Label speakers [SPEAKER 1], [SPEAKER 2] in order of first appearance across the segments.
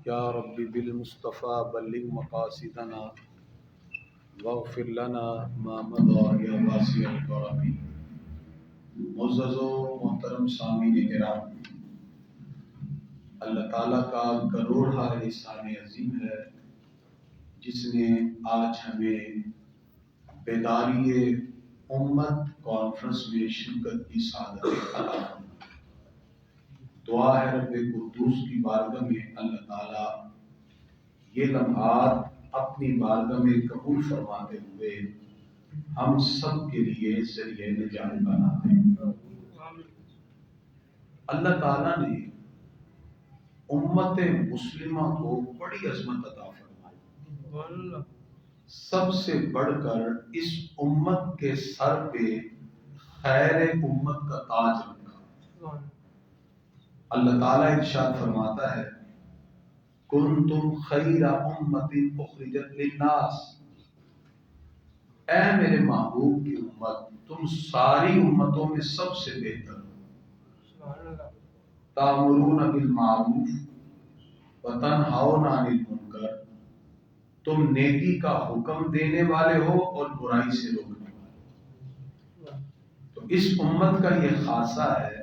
[SPEAKER 1] یا ربی بالمصطفیٰ بلغ مقاصدنا واغفر لنا ما مضى یا واسع الکرم۔ معزز و محترم سامعین کرام، اللہ تعالیٰ کا کروڑہا احسان عظیم ہے جس نے آج ہمیں بیداری امت کانفرنس میں شرکت کی سعادت عطا فرمائی۔ دعا ہے رب قدوس کی بارگاہ میں اللہ تعالیٰ یہ لمحات اپنی بارگاہ میں قبول فرماتے ہوئے ہم سب کے لیے ذریعہ نجات بنا دیں۔ اللہ تعالیٰ نے امت مسلمہ کو بڑی عظمت عطا فرمائی۔ سب سے بڑھ کر اس امت کے سر پہ خیر امت کا تاج رکھا۔ اللہ تعالیٰ ارشاد فرماتا ہے کنتم خیر امت اخرجت للناس، اے میرے محبوب کی امت تم ساری امتوں میں سب سے بہتر ہو۔ تأمرون بالمعروف وتنہون عن المنکر، تم نیکی کا حکم دینے والے ہو اور برائی سے روکنے والے۔ تو اس امت کا یہ خاصہ ہے،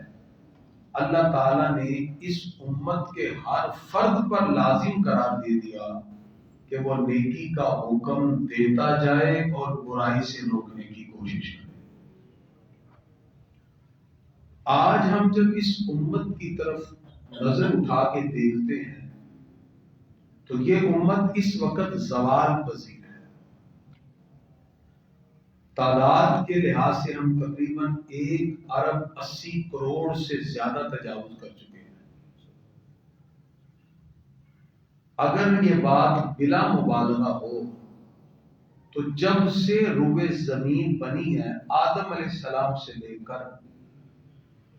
[SPEAKER 1] اللہ تعالیٰ نے اس امت کے ہر فرد پر لازم قرار دے دیا کہ وہ نیکی کا حکم دیتا جائے اور برائی سے روکنے کی کوشش کرے۔ آج ہم جب اس امت کی طرف نظر اٹھا کے دیکھتے ہیں تو یہ امت اس وقت زوال پذیر ہے۔ تعداد کے لحاظ سے ہم تقریباً 1 ارب 80 کروڑ سے زیادہ تجاوز کر چکے ہیں۔ اگر یہ بات بلا مبالغہ ہو تو جب سے روئے زمین بنی ہے آدم علیہ السلام سے لے کر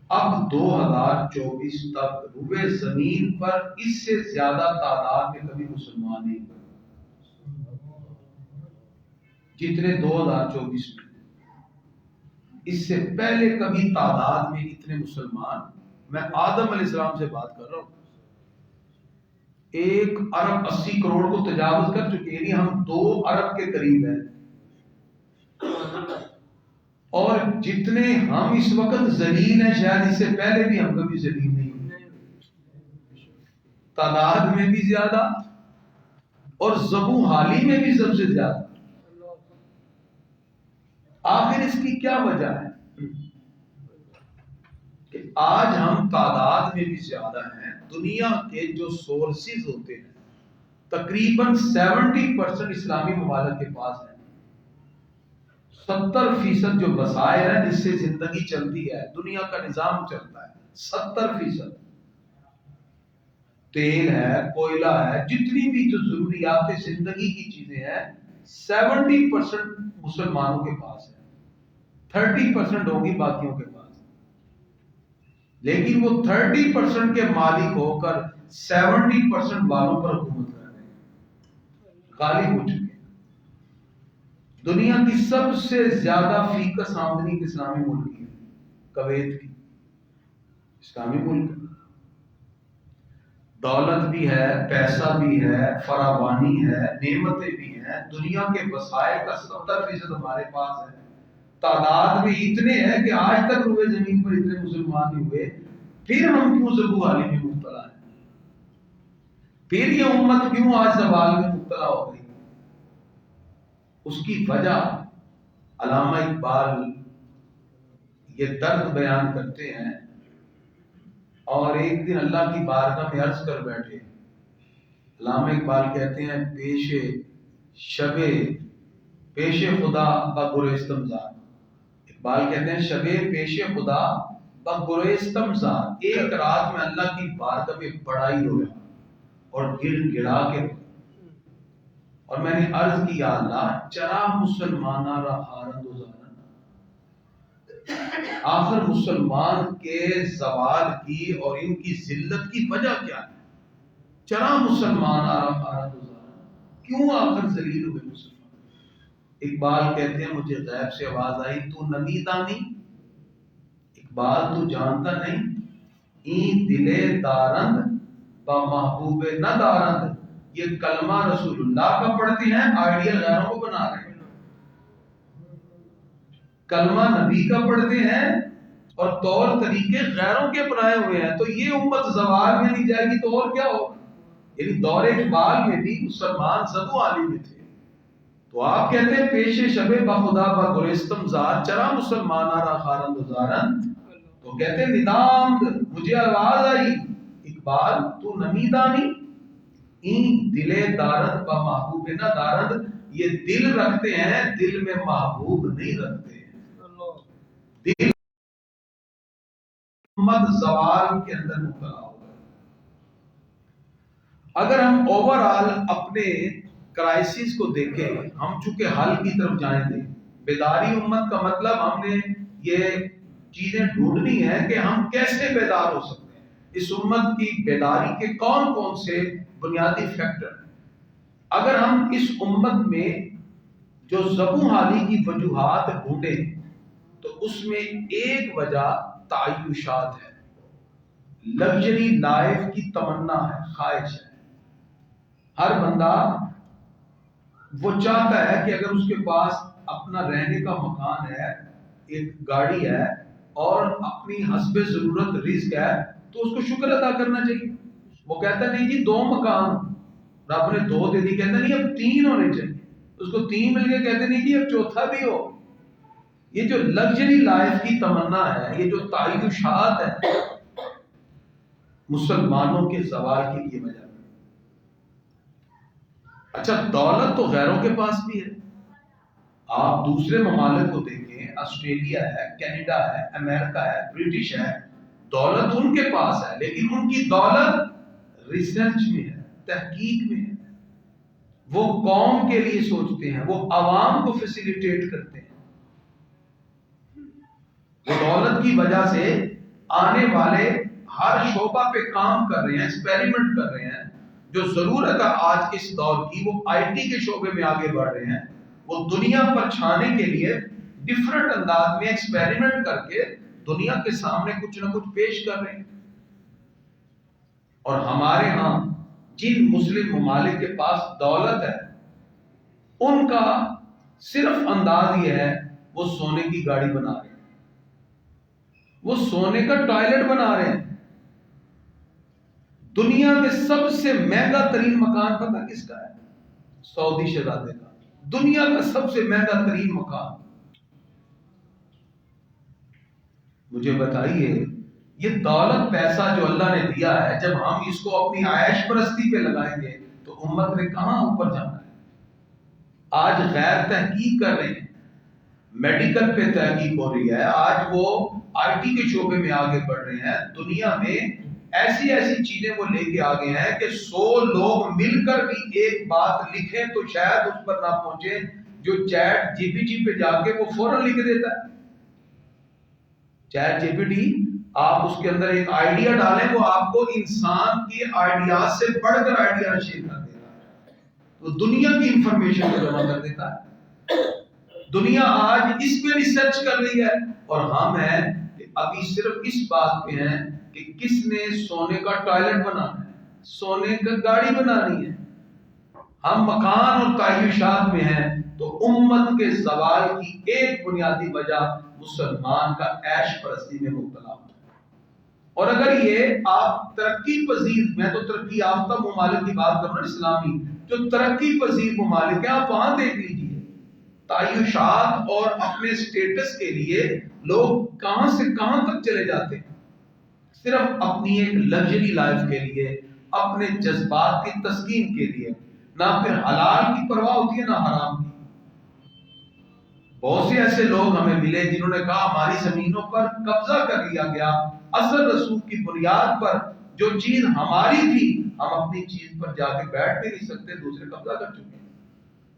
[SPEAKER 1] اب 2024 تک روئے زمین پر اس سے زیادہ تعداد میں کبھی مسلمان نہیں بنے جتنے 2024 میں۔ اس سے پہلے کبھی تعداد میں اتنے مسلمان، میں آدم علیہ السلام سے بات کر رہا ہوں، 1 ارب 80 کروڑ کو تجاوز کر چکے، یعنی ہم 2 ارب کے قریب ہیں۔ اور جتنے ہم اس وقت ذلیل ہیں شاید اس سے پہلے بھی ہم کبھی ذلیل نہیں ہوئے، تعداد میں بھی زیادہ اور ذبح حالی میں بھی سب سے زیادہ۔ آخر اس کی کیا وجہ ہے کہ آج ہم تعداد میں بھی زیادہ ہیں؟ دنیا کے جو سورسز ہوتے ہیں تقریباً 70% اسلامی ممالک کے پاس ہیں۔ 70% جو وسائل ہیں جس سے زندگی چلتی ہے، دنیا کا نظام چلتا ہے، 70% تیل ہے، کوئلہ ہے، جتنی بھی جو ضروریات زندگی کی چیزیں ہیں 70% مسلمانوں کے پاس ہے، 30% ہوگی باقیوں کے پاس۔ لیکن وہ 30% کے مالک ہو کر 70% والوں پر حکومت کر رہے ہیں، غالب ہو چکے ہیں۔ دنیا کی سب سے زیادہ فیکس آمدنی اسلامی ملک کی ہے، کویت کی، اسلامی ملک۔ دولت بھی ہے، پیسہ بھی ہے، فراوانی ہے، نعمتیں بھی ہیں، دنیا کے وسائل کا 70% ہمارے پاس ہے۔ تعداد میں اتنے ہیں کہ آج تک روئے زمین پر اتنے مسلمان نہیں ہوئے، پھر ہم کیوں ذبح حالی میں مبتلا ہیں؟ پھر یہ امت کیوں آج زوال میں مبتلا ہو گئی؟ اس کی وجہ علامہ اقبال یہ درد بیان کرتے ہیں، اور ایک دن اللہ کی بارگاہ میں عرض کر بیٹھے۔ علامہ اقبال کہتے ہیں پیش خدا بگریستم زاد، اقبال کہتے ہیں شب پیش خدا بگریستم زاد، ایک رات میں اللہ کی بارگاہ میں بڑا ہی رویا اور گر گڑا کے رویا، اور میں نے عرض کی یا اللہ چرا مسلمانہ رہارند و زارند، آخر مسلمان کے زوال کی اور ان کی ذلت کی وجہ کیا ہے؟ چرا مسلمانہ رہارند و زارند، کیوں آخر ذلیل ہوئے مسلمان؟ اقبال کہتے ہیں مجھے غیب سے آواز آئی تو نمی دانی، اقبال تو جانتا نہیں، این دلے دارند محبوب نہ دارند، یہ کلمہ رسول اللہ کا پڑھتے ہیں، آئیڈیل غیروں کو بنا رہے ہیں، کلمہ نبی کا پڑھتے ہیں اور طور طریقے غیروں کے اپنائے ہوئے ہیں، تو یہ امت زوال میں نہیں جائے گی تو اور کیا ہوگا؟ یعنی دور اقبال میں بھی مسلمان زبو عالی میں تھے، تو آپ کہتے ہیں پیش شب بخدا با گرستم زار چرا مسلمان آرا خارند و زارن، تو کہتے ہیں ندام مجھے آواز آئی اقبال تو نمی دانی این دلے دارد با محبوب نہ دارد، یہ دل رکھتے ہیں دل میں محبوب نہیں رکھتے ہیں، دل امت زوال کے اندر مبتلا ہو گئے۔ اگر ہم اوورآل اپنے کرائسس کو دیکھیں، ہم چونکہ حل کی طرف جائیں گے، بیداری امت کا مطلب ہم نے یہ چیزیں ڈھونڈنی ہے کہ ہم کیسے بیدار ہو سکتے ہیں، اس امت کی بیداری کے کون کون سے بنیادی فیکٹر ہیں۔ اگر ہم اس امت میں جو زبوں حالی کی وجوہات ڈھونڈیں تو اس میں ایک وجہ تعیشات ہے، لگژری لائف کی تمنا ہے، خواہش ہے۔ ہر بندہ وہ چاہتا ہے کہ اگر اس کے پاس اپنا رہنے کا مکان ہے، ایک گاڑی ہے اور اپنی حسب ضرورت رزق ہے تو اس کو شکر ادا کرنا چاہیے۔ وہ کہتا نہیں جی 2 مکان رب نے 2 دے دی، کہتا نہیں اب 3 ہونے چاہیے، اس کو 3 مل گئے، کہتے نہیں جی اب 4تھا بھی ہو۔ یہ جو لگژری لائف کی تمنا ہے، یہ جو تعیشات ہے، مسلمانوں کے زوال کی یہ وجہ ہے۔ اچھا دولت تو غیروں کے پاس بھی ہے، آپ دوسرے ممالک کو دیکھیں، آسٹریلیا ہے، کینیڈا ہے، امریکہ ہے، برٹش ہے، دولت ان کے پاس ہے، لیکن ان کی دولت ریسرچ میں ہے، تحقیق میں ہے، وہ قوم کے لیے سوچتے ہیں، وہ عوام کو فیسیلیٹیٹ کرتے ہیں، وہ دولت کی وجہ سے آنے والے ہر شعبہ پہ کام کر رہے ہیں، ایکسپیریمنٹ کر رہے ہیں۔ جو ضرورت ہے آج اس دور کی، وہ آئی ٹی کے شعبے میں آگے بڑھ رہے ہیں، وہ دنیا پر چھانے کے لیے ڈفرنٹ انداز میں ایکسپیریمنٹ کر کے دنیا کے سامنے کچھ نہ کچھ پیش کر رہے ہیں۔ اور ہمارے ہاں جن مسلم ممالک کے پاس دولت ہے، ان کا صرف انداز یہ ہے وہ سونے کی گاڑی بنا رہے ہیں، وہ سونے کا ٹوائلٹ بنا رہے ہیں۔ دنیا میں سب سے مہنگا ترین مکان پتہ کس کا ہے؟ سعودی شہزادے کا، دنیا کا سب سے مہنگا ترین مکان۔ مجھے بتائیے یہ دولت پیسہ جو اللہ نے دیا ہے، جب ہم اس کو اپنی عیش پرستی پہ لگائیں گے تو امت نے کہاں اوپر جانا ہے؟ آج غیر تحقیق کر رہے ہیں، میڈیکل پہ تحقیق ہو رہی ہے، آج وہ آئی ٹی کے شعبے میں آگے بڑھ رہے ہیں، دنیا میں ایسی ایسی چیزیں وہ لے کے آگے ہیں کہ 100 لوگ مل کر بھی ایک بات لکھیں تو شاید اس پر نہ پہنچے، جو چیٹ جی پی ٹی پہ جا کے وہ فوراً لکھ دیتا ہے۔ چیٹ جی پی ٹی آپ اس کے اندر ایک آئیڈیا ڈالیں، وہ آپ کو انسان کی آئیڈیاز سے بڑھ کر آئیڈیا شیئر کر دیتا ہے، وہ دنیا کی انفارمیشن کو جمع کر دیتا ہے۔ دنیا آج اس پہ ریسرچ کر رہی ہے، اور ہم ہیں کہ ابھی صرف اس بات پہ ہیں کہ کس نے سونے کا ٹوائلٹ بنانا ہے، سونے کا گاڑی بنانی ہے۔ ہم مکان اور تعیشات میں ہیں، تو امت کے زوال کی ایک بنیادی وجہ مسلمان کا عیش پرستی میں مبتلا ہونا ہے۔ اور اگر یہ آپ ترقی پذیر، میں تو ترقی یافتہ ممالک کی بات کر رہا ہوں، اسلامی جو ترقی پذیر ممالک ہیں، آپ وہاں دیکھ لیجیے تعیشات اور اپنے سٹیٹس کے لیے لوگ کہاں سے کہاں تک چلے جاتے ہیں، صرف اپنی ایک لگژری لائف کے لیے، اپنے جذبات کی تسکین کے لیے، نہ پھر حلال کی پرواہ ہوتی ہے نہ حرام کی۔ بہت سے ایسے لوگ ہمیں ملے جنہوں نے کہا ہماری زمینوں پر قبضہ کر لیا گیا، اثر رسوخ کی بنیاد پر جو چیز ہماری تھی، ہم اپنی چیز پر جا کے بیٹھ بھی نہیں سکتے، دوسرے قبضہ کر چکے ہیں۔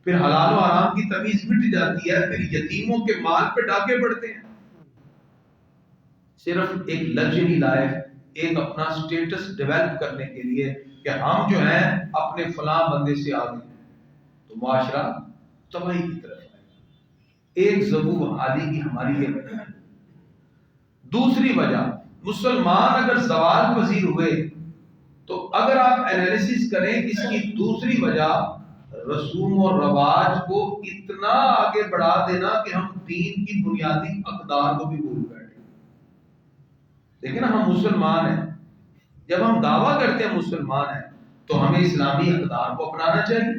[SPEAKER 1] پھر حلال و حرام کی تمیز مٹ جاتی ہے، پھر یتیموں کے مال پہ ڈاکے پڑتے ہیں، صرف ایک لگژری لائف، ایک اپنا سٹیٹس ڈیولپ کرنے کے لیے کہ ہم جو ہیں اپنے فلاں بندے سے آگے ہیں، تو معاشرہ تباہی کی طرف آئے گا۔ ایک زبوں حالی کی ہماری یہ وجہ ہے۔ دوسری وجہ، مسلمان اگر زوال پذیر ہوئے تو اگر آپ انالیسس کریں اس کی دوسری وجہ رسوم اور رواج کو اتنا آگے بڑھا دینا کہ ہم دین کی بنیادی اقدار کو بھی بھول بیٹھے. دیکھیں نا، ہم مسلمان ہیں، جب ہم دعویٰ کرتے ہیں مسلمان ہیں تو ہمیں اسلامی اقدار کو اپنانا چاہیے.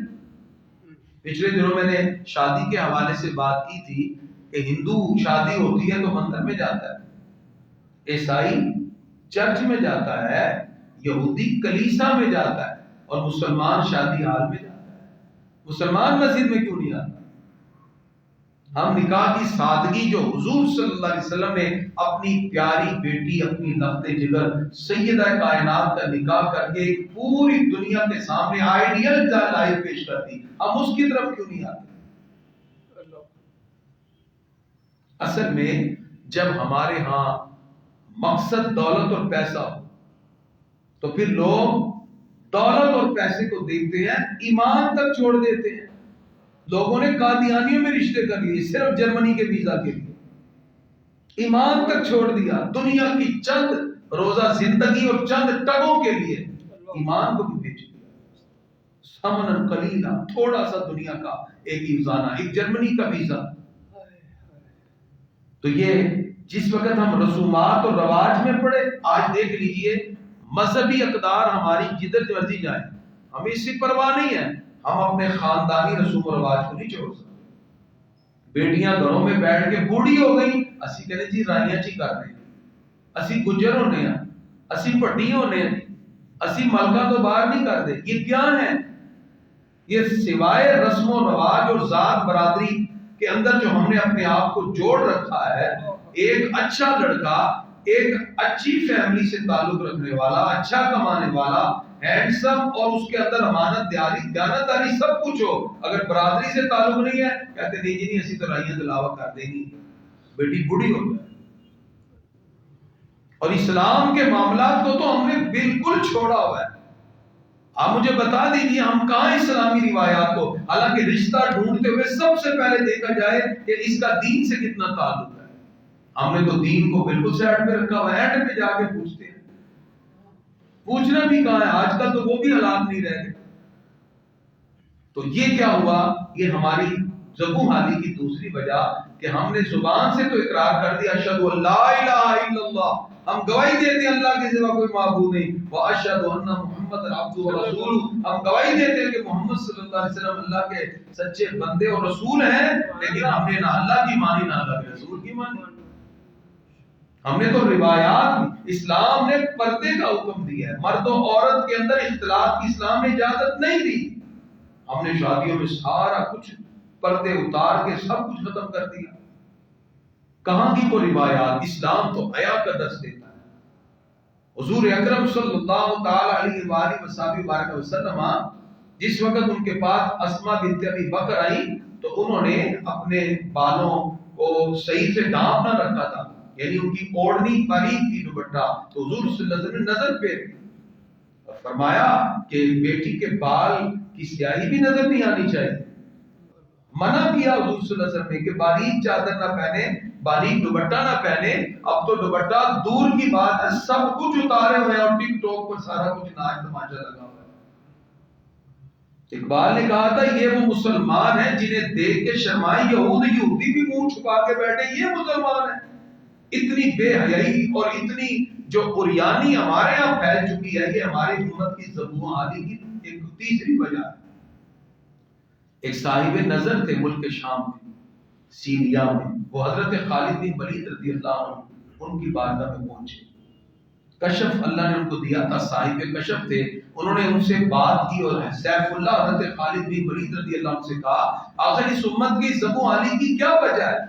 [SPEAKER 1] پچھلے دنوں میں نے شادی کے حوالے سے بات کی تھی کہ ہندو شادی ہوتی ہے تو مندر میں جاتا ہے، عیسائی چرچ میں جاتا ہے، یہودی کلیسا میں جاتا ہے، اور مسلمان شادی ہال میں جاتا ہے. مسلمان مسجد میں کیوں نہیں آتا؟ ہم نکاح کی سادگی جو حضور صلی اللہ علیہ وسلم نے اپنی پیاری بیٹی، اپنی لخت جگر سیدہ کائنات کا نکاح کر کے پوری دنیا کے سامنے آئیڈیل لائف پیش کر دی، ہم اس کی طرف کیوں نہیں آتے؟ اصل میں جب ہمارے ہاں مقصد دولت اور پیسہ ہو تو پھر لوگ دولت اور پیسے کو دیکھتے ہیں، ایمان تک چھوڑ دیتے ہیں. لوگوں نے قادیانیوں میں رشتے کر لیے صرف جرمنی کے ویزا کے لیے، ایمان تک چھوڑ دیا. دنیا کی چند روزہ زندگی اور چند ٹگوں کے لیے ایمان کو بھی بیچ دیا. ثمن قلیلا، تھوڑا سا دنیا کا ایک افسانہ، ایک جرمنی کا ویزا. تو یہ جس وقت ہم رسومات اور رواج میں پڑے، آج دیکھ لیجئے مذہبی اقدار ہماری جدھر مرضی جائیں، ہمیں اس سے پرواہ نہیں ہے. ہم اپنے خاندانی رسوم و رواج کو نہیں چھوڑ سکتے. بیٹیاں گھروں میں بیٹھ کے بوڑھی ہو گئی، اسی کہنے جی رائیاں چی کر رہے ہیں، اسی گجر ہونے ہیں، اسی پٹی ہونے ہیں، اسی ملکہ تو باہر نہیں کر دے. یہ کیا ہے؟ یہ سوائے رسم و رواج اور ذات برادری کے اندر جو ہم نے اپنے آپ کو جوڑ رکھا ہے، ایک اچھا لڑکا ایک اچھی فیملی سے تعلق رکھنے والا، اچھا کمانے والا، ہینڈسم، اور اس کے اندر امانت دیانتداری سب کچھ ہو، اگر برادری سے تعلق نہیں ہے کہتے نہیں جی نہیں اسی تو رائیاں دلاوا کر دیں گی، بیٹی بوڑھی ہو جائے. اور اسلام کے معاملات کو تو ہم نے بالکل چھوڑا ہوا ہے. آپ مجھے بتا دیجیے ہم کہاں اسلامی روایات کو، حالانکہ رشتہ ڈھونڈتے ہوئے سب سے پہلے دیکھا جائے کہ اس کا دین سے کتنا تعلق ہے. ہم نے تو دین کو بالکل سائڈ پہ رکھا ہوا ہے، اینڈ پہ جا کے پوچھتے ہیں. پوچھنا بھی کہاں ہے، آج کل تو وہ بھی حالات نہیں رہ گئے. تو یہ کیا ہوا؟ یہ ہماری زبوں حالی کی دوسری وجہ کہ ہم نے زبان سے تو اقرار کر دیا اشہد ان لا الہ الا اللہ، ہم گواہی دیتے ہیں اللہ کے سوا کوئی معبود نہیں، واشہد ان محمد عبدہ ورسولہ، ہم گواہی دیتے ہیں کہ محمد صلی اللہ علیہ وسلم اللہ کے سچے بندے اور رسول ہیں، لیکن ہم نے نہ اللہ کی مانی نہ اللہ کے رسول کی مانی. ہم نے تو روایات، اسلام نے پردے کا حکم دیا ہے، مرد و عورت کے اندر اختلاط کی اسلام نے اجازت نہیں دی. ہم نے شادیوں میں سارا کچھ پردے اتار کے سب کچھ ختم کر دیا. کہاں کی کو روایات؟ اسلام تو حیا کا درس دیتا ہے. حضور اکرم صلی اللہ تعالی علیہ وآلہ وسلم جس وقت ان کے پاس اسماء بنت ابی بکر آئی تو انہوں نے اپنے بالوں کو صحیح سے ڈھانپ نہ رکھا تھا، یعنی ان کی اوڑھنی باریک تھی، دوپٹہ. تو حضور صلی اللہ علیہ وسلم نے نظر پھیری اور فرمایا کہ بیٹی کے بال کی سیاہی بھی نظر نہیں آنی چاہیے. منع کیا حضور صلی اللہ علیہ وسلم نے کہ باریک چادر نہ پہنے، باریک دوپٹہ نہ پہنے. اب تو دوپٹہ دور کی بات ہے، سب کچھ اتارے ہوئے اور ٹک ٹاک پر سارا کچھ ناچ تماشا لگا ہوا ہے. اقبال نے کہا تھا یہ وہ مسلمان ہیں جنہیں دیکھ کے شرمائے یہودی بھی منہ چھپا کے بیٹھے، یہ مسلمان ہیں. اتنی بے حیائی اور اتنی جو عریانی ہمارے ہاں پھیل چکی ہے، یہ ہماری امت کی زبوں حالی کی ایک تیسری وجہ ہے. ایک صاحب نظر تھے ملک شام میں، سیریا میں، وہ حضرت خالد بن ولید رضی اللہ عنہ ان کی بارگاہ میں پہنچے. کشف اللہ نے ان کو دیا تھا، صاحب کشف تھے. انہوں نے ان سے بات کی اور سیف اللہ حضرت خالد بن ولید رضی اللہ عنہ سے کہا آخر اس امت کی زبوں حالی کی کیا وجہ ہے؟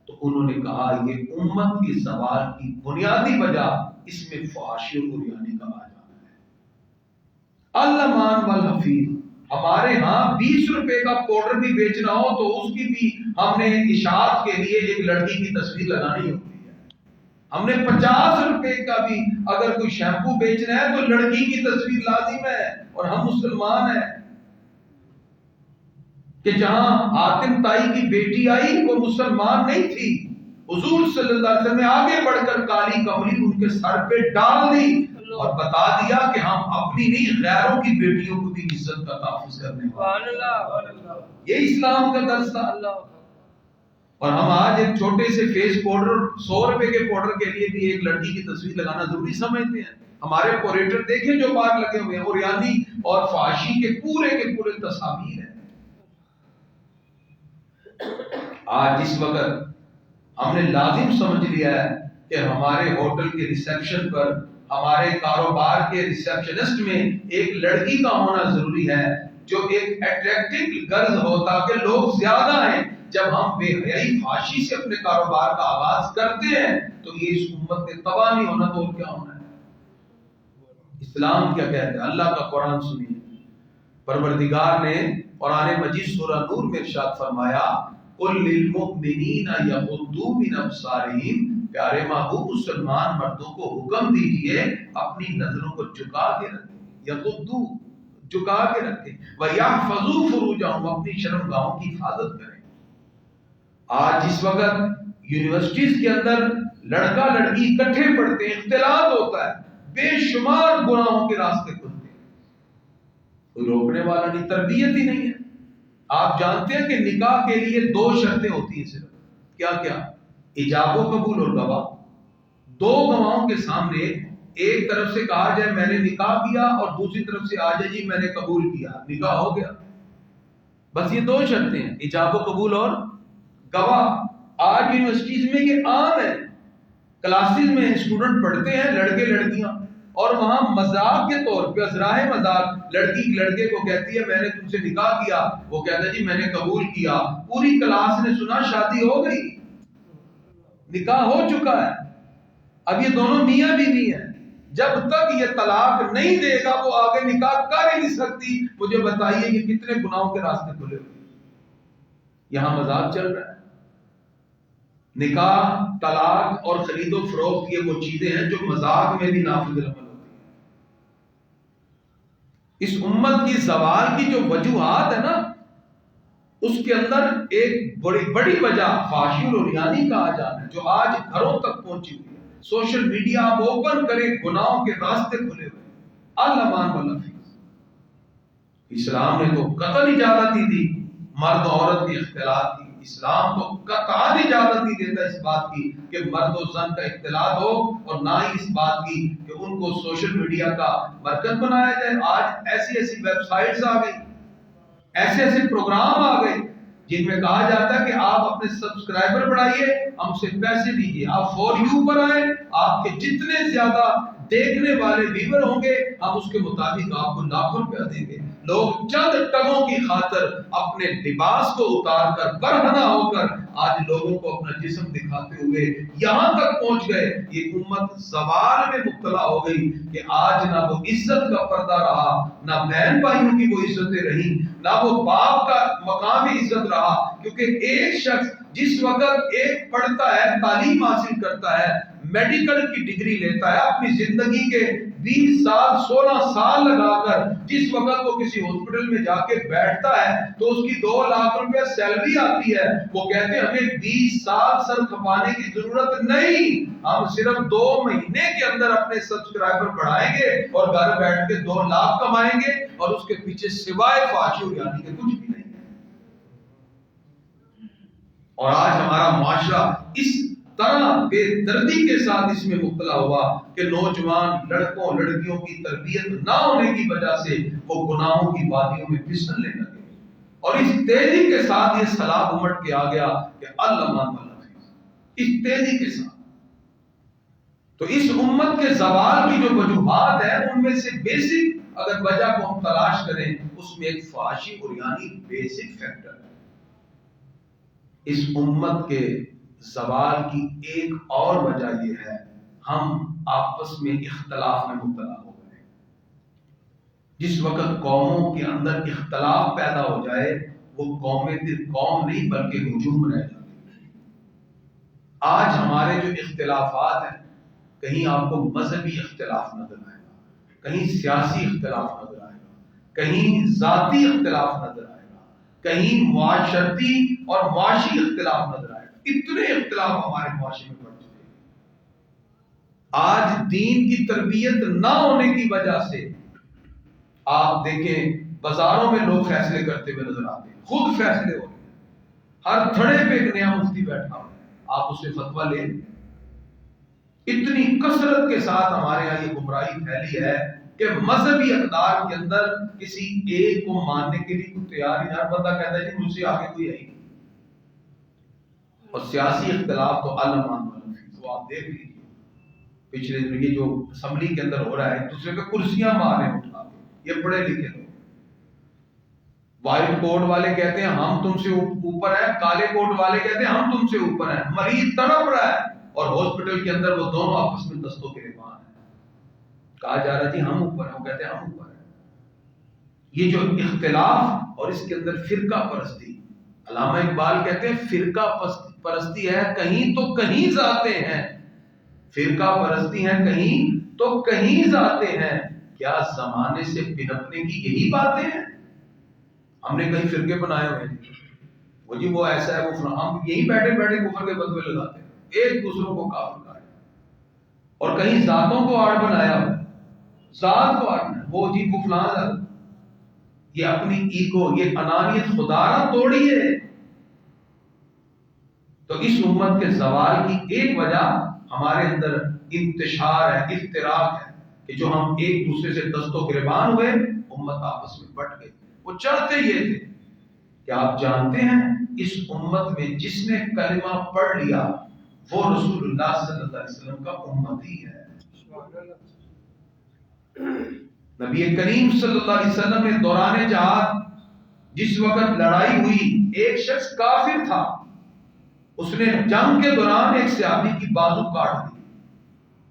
[SPEAKER 1] تو انہوں نے کہا یہ امت کی زوال کی بنیادی وجہ اس میں فحاشی اور عریانی کا آ جانا ہے. المان والحفیظ، ہمارے ہاں 20 روپے کا پاؤڈر بھی بیچنا ہو تو اس کی بھی ہم نے اشاعت کے لیے ایک لڑکی کی تصویر لگانی ہوتی ہے. ہم نے 50 روپے کا بھی اگر کوئی شیمپو بیچنا ہے تو لڑکی کی تصویر لازم ہے. اور ہم مسلمان ہیں کہ جہاں حاتم تائی کی بیٹی آئی وہ مسلمان نہیں تھی، حضور صلی اللہ علیہ وسلم نے آگے بڑھ کر کالی کملی ان کے سر پہ ڈال دی اور بتا دیا کہ ہم اپنی نہیں غیروں کی بیٹیوں کو بھی عزت کا تحفظ کرنے والے. یہ اسلام کا درس تھا. اور ہم آج ایک چھوٹے سے فیس پاؤڈر 100 روپے کے پاؤڈر کے لیے بھی ایک لڑکی کی تصویر لگانا ضروری سمجھتے ہیں. ہمارے پوریٹر دیکھیں جو باہر لگے ہوئے ہیں اور یعنی اور فحاشی کے پورے تصاویر ہیں. آج اس وقت ہم نے لازم سمجھ لیا ہے کہ ہمارے ہوٹل کے ریسیپشن پر ہمارے کاروبار کے ریسیپشنسٹ میں ایک لڑکی کا ہونا ضروری ہے جو ایک اٹریکٹیو گرل ہو تاکہ لوگ زیادہ ہیں. جب ہم بے حیائی فحاشی سے اپنے کاروبار کا آغاز کرتے ہیں تو یہ اس امت نے تباہ نہیں ہونا تو اور کیا ہونا ہے. اسلام کیا کہتا ہے؟ اللہ کا قرآن سنیے. پروردگار نے قرآن مجید سورہ نور میں ارشاد فرمایا قل للمؤمنین یغضوا من ابصارہم، پیارے محبوب مسلمان مردوں کو حکم دیجئے اپنی نظروں کو جھکا کے رکھیں. یغضوا جھکا کے رکھیں. وَيَحْفَظُوا فُرُوجَهُمْ، اپنی شرمگاہوں کی حفاظت کریں. آج جس وقت یونیورسٹیز کے اندر لڑکا لڑکی اکٹھے پڑھتے ہیں، اختلاط ہوتا ہے، بے شمار گناہوں کے راستے کھلتے ہیں. کوئی روکنے والا نہیں، تربیت ہی نہیں ہے. آپ جانتے ہیں کہ نکاح کے لیے 2 شرطیں ہوتی ہیں صرف. کیا کیا؟ ایجاب و قبول اور گواہ. 2 گواہوں کے سامنے ایک طرف سے کہا جائے میں نے نکاح کیا اور دوسری طرف سے آ جائے جی میں نے قبول کیا، نکاح ہو گیا. بس یہ 2 شرطیں ہیں، ایجاب و قبول اور گواہ. آج یونیورسٹیز میں یہ عام ہے. کلاسز میں اسٹوڈنٹ پڑھتے ہیں لڑکے لڑکیاں اور وہاں مذاق کے طور پہ ازراہ مذاق لڑکی لڑکے کو کہتی ہے میں نے تم سے نکاح کیا، وہ کہتا ہے جی میں نے قبول کیا. پوری کلاس نے سنا شادی ہو گئی، نکاح ہو چکا ہے. اب یہ دونوں میاں بیوی ہیں. جب تک یہ طلاق نہیں دے گا وہ آگے نکاح کر ہی نہیں سکتی. مجھے بتائیے یہ کتنے گناہوں کے راستے کھلے ہوئے. یہاں مذاق چل رہا ہے. نکاح، طلاق اور خرید و فروخت یہ وہ چیزیں ہیں جو مذاق میں بھی نافذ العمل ہوتی ہیں. اس امت کی زوال کی جو وجوہات ہے نا اس کے اندر ایک بڑی وجہ فحاشی اور عریانی کا آ جانا ہے جو آج گھروں تک پہنچی ہوئی ہے. سوشل میڈیا آپ اوپن کریں گناہوں کے راستے کھلے ہوئے. الامان والنفیس. اسلام نے تو قطعا اجازت دی تھی مرد و عورت کے اختلاط کی. اسلام تو قطعا اجازت نہیں دیتا اس بات کی کہ مرد و زن کا اختلاط ہو اور نہ ہی اس بات کی کہ ان کو سوشل میڈیا کا مرکز بنایا جائے. آج ایسی ویب سائٹس آ گئی، ایسے پروگرام آ گئے جن میں کہا جاتا ہے کہ آپ اپنے سبسکرائبر بڑھائیے، ہم سے پیسے دیجیے، آپ فور یو پر آئیں، آپ کے جتنے زیادہ دیکھنے والے ویور ہوں گے ہم اس کے مطابق آپ کو لاکھوں روپیہ دیں گے. لوگ چند ٹگوں کی خاطر اپنے لباس کو اتار کر برہنہ ہو کر آج لوگوں کو اپنا جسم دکھاتے ہوئے یہاں تک پہنچ گئے. یہ امت زوال میں مبتلا ہو گئی کہ آج نہ وہ عزت کا پردہ رہا، نہ بہن بھائیوں کی وہ عزتیں رہی، نہ وہ باپ کا مقام عزت رہا. کیونکہ ایک شخص جس وقت ایک پڑھتا ہے، تعلیم حاصل کرتا ہے، میڈیکل کی ڈگری لیتا ہے، اپنی زندگی کے 20 سال 16 سال لگا کر جس وقت وہ کسی ہاسپٹل میں جا کے بیٹھتا ہے تو اس کی 2 لاکھ روپے سیلری آتی ہے. وہ کہتے ہیں ہمیں 20 سال سر کھپانے کی ضرورت نہیں، ہم صرف 2 مہینے کے اندر اپنے سبسکرائبر بڑھائیں گے اور گھر بیٹھ کے 2 لاکھ کمائیں گے اور اس کے پیچھے سوائے فحاشی اور عریانی کے کچھ بھی نہیں. اور آج ہمارا معاشرہ اس طرح بے دردی کے ساتھ اس میں مبتلا ہوا کہ نوجوان لڑکوں لڑکیوں کی تربیت نہ ہونے کی وجہ سے وہ گناہوں کی وادیوں میں پھسلنے لگے. اور اس تیزی کے ساتھ یہ سیلاب امٹ کے آ گیا کہ الامان والنفیس، اس تیزی کے ساتھ. تو اس امت کے زوال کی جو وجوہات ہیں ان میں سے بیسک اگر وجہ کو ہم تلاش کریں اس میں ایک فحاشی اور عریانی بیسک فیکٹر ہے. اس امت کے زوال کی ایک اور وجہ یہ ہے ہم آپس میں اختلاف میں مبتلا ہو گئے. جس وقت قوموں کے اندر اختلاف پیدا ہو جائے وہ قومیں پھر قوم نہیں بلکہ ہجوم رہ جاتی. آج ہمارے جو اختلافات ہیں کہیں آپ کو مذہبی اختلاف نظر آئے گا، کہیں سیاسی اختلاف نظر آئے گا، کہیں ذاتی اختلاف نظر آئے گا، کہیں معاشرتی اور معاشی اختلاف نظر آئے گا. اتنے اختلاف ہمارے معاشرے میں بڑھ چکے ہیں. آج دین کی تربیت نہ ہونے کی وجہ سے آپ دیکھیں بازاروں میں لوگ فیصلے کرتے ہوئے نظر آتے ہیں، خود فیصلے ہو رہے ہیں، ہر تھڑے پہ ایک نیا مفتی بیٹھا ہو، آپ اس سے فتویٰ لیں۔ اتنی کثرت کے ساتھ ہمارے یہاں یہ گمراہی پھیلی ہے کہ مذہبی اقدار کے اندر کسی ایک کو ماننے کے لیے کوئی تیار ہی، ہر بندہ کہتا ہے جی مجھ سے آگے کوئی ہے ہی نہیں۔ اور سیاسی اختلاف تو علمان تو آپ دیکھ لیجیے پچھلے دن یہ جو اسمبلی کے اندر ہو رہا ہے، ایک دوسرے پہ کرسیاں مار رہے ہیں اٹھا کے، یہ پڑھے لکھے لوگ۔ وائٹ کوٹ والے کہتے ہیں ہم تم سے اوپر ہیں، کالے کوٹ والے کہتے ہیں ہم تم سے اوپر ہیں، مریض تڑپ رہا ہے اور ہاسپٹل کے اندر وہ دونوں آپس میں دستوں کے گریباں ہیں، کہا جا رہا ہے جی ہم اوپر ہیں، وہ کہتے ہیں ہم اوپر ہیں۔ یہ جو اختلاف اور اس کے اندر فرقہ پرستی، علامہ اقبال کہتے ہیں فرقہ پرستی ہے کہیں تو کہیں ذاتیں ہیں، فرقہ پرستی ہے کہیں تو کہیں ذاتیں ہیں، کیا زمانے سے پنپنے کی یہی باتیں ہیں؟ ہم نے کئی فرقے بنائے ہوئے ہیں، وہ جی وہ ایسا ہے وہ فلاں، ہم یہی بیٹھے بیٹھے کفر کے فتوے لگاتے ہیں، ایک دوسروں کو کافر کہا ہے، اور کہیں ذاتوں کو آڑ بنایا ہوا، ذات کو آڑ بنایا، وہ جی وہ فلاں ذات، یہ اپنی ایگو، یہ انانیت خدا نہ توڑیے۔ تو اس امت کے زوال کی ایک وجہ ہمارے اندر انتشار ہے، افتراق ہے، کہ جو ہم ایک دوسرے سے دست و گریبان ہوئے، امت آپس میں بٹ گئی۔ وہ چاہتے یہ تھے کہ آپ جانتے ہیں اس امت میں جس نے کلمہ پڑھ لیا وہ رسول اللہ صلی اللہ علیہ وسلم کا امتی ہے۔ نبی کریم صلی اللہ علیہ وسلم نے دوران جہاد جس وقت لڑائی ہوئی، ایک شخص کافر تھا، اس نے جنگ کے دوران ایک صحابی کی بازو کاٹ دی۔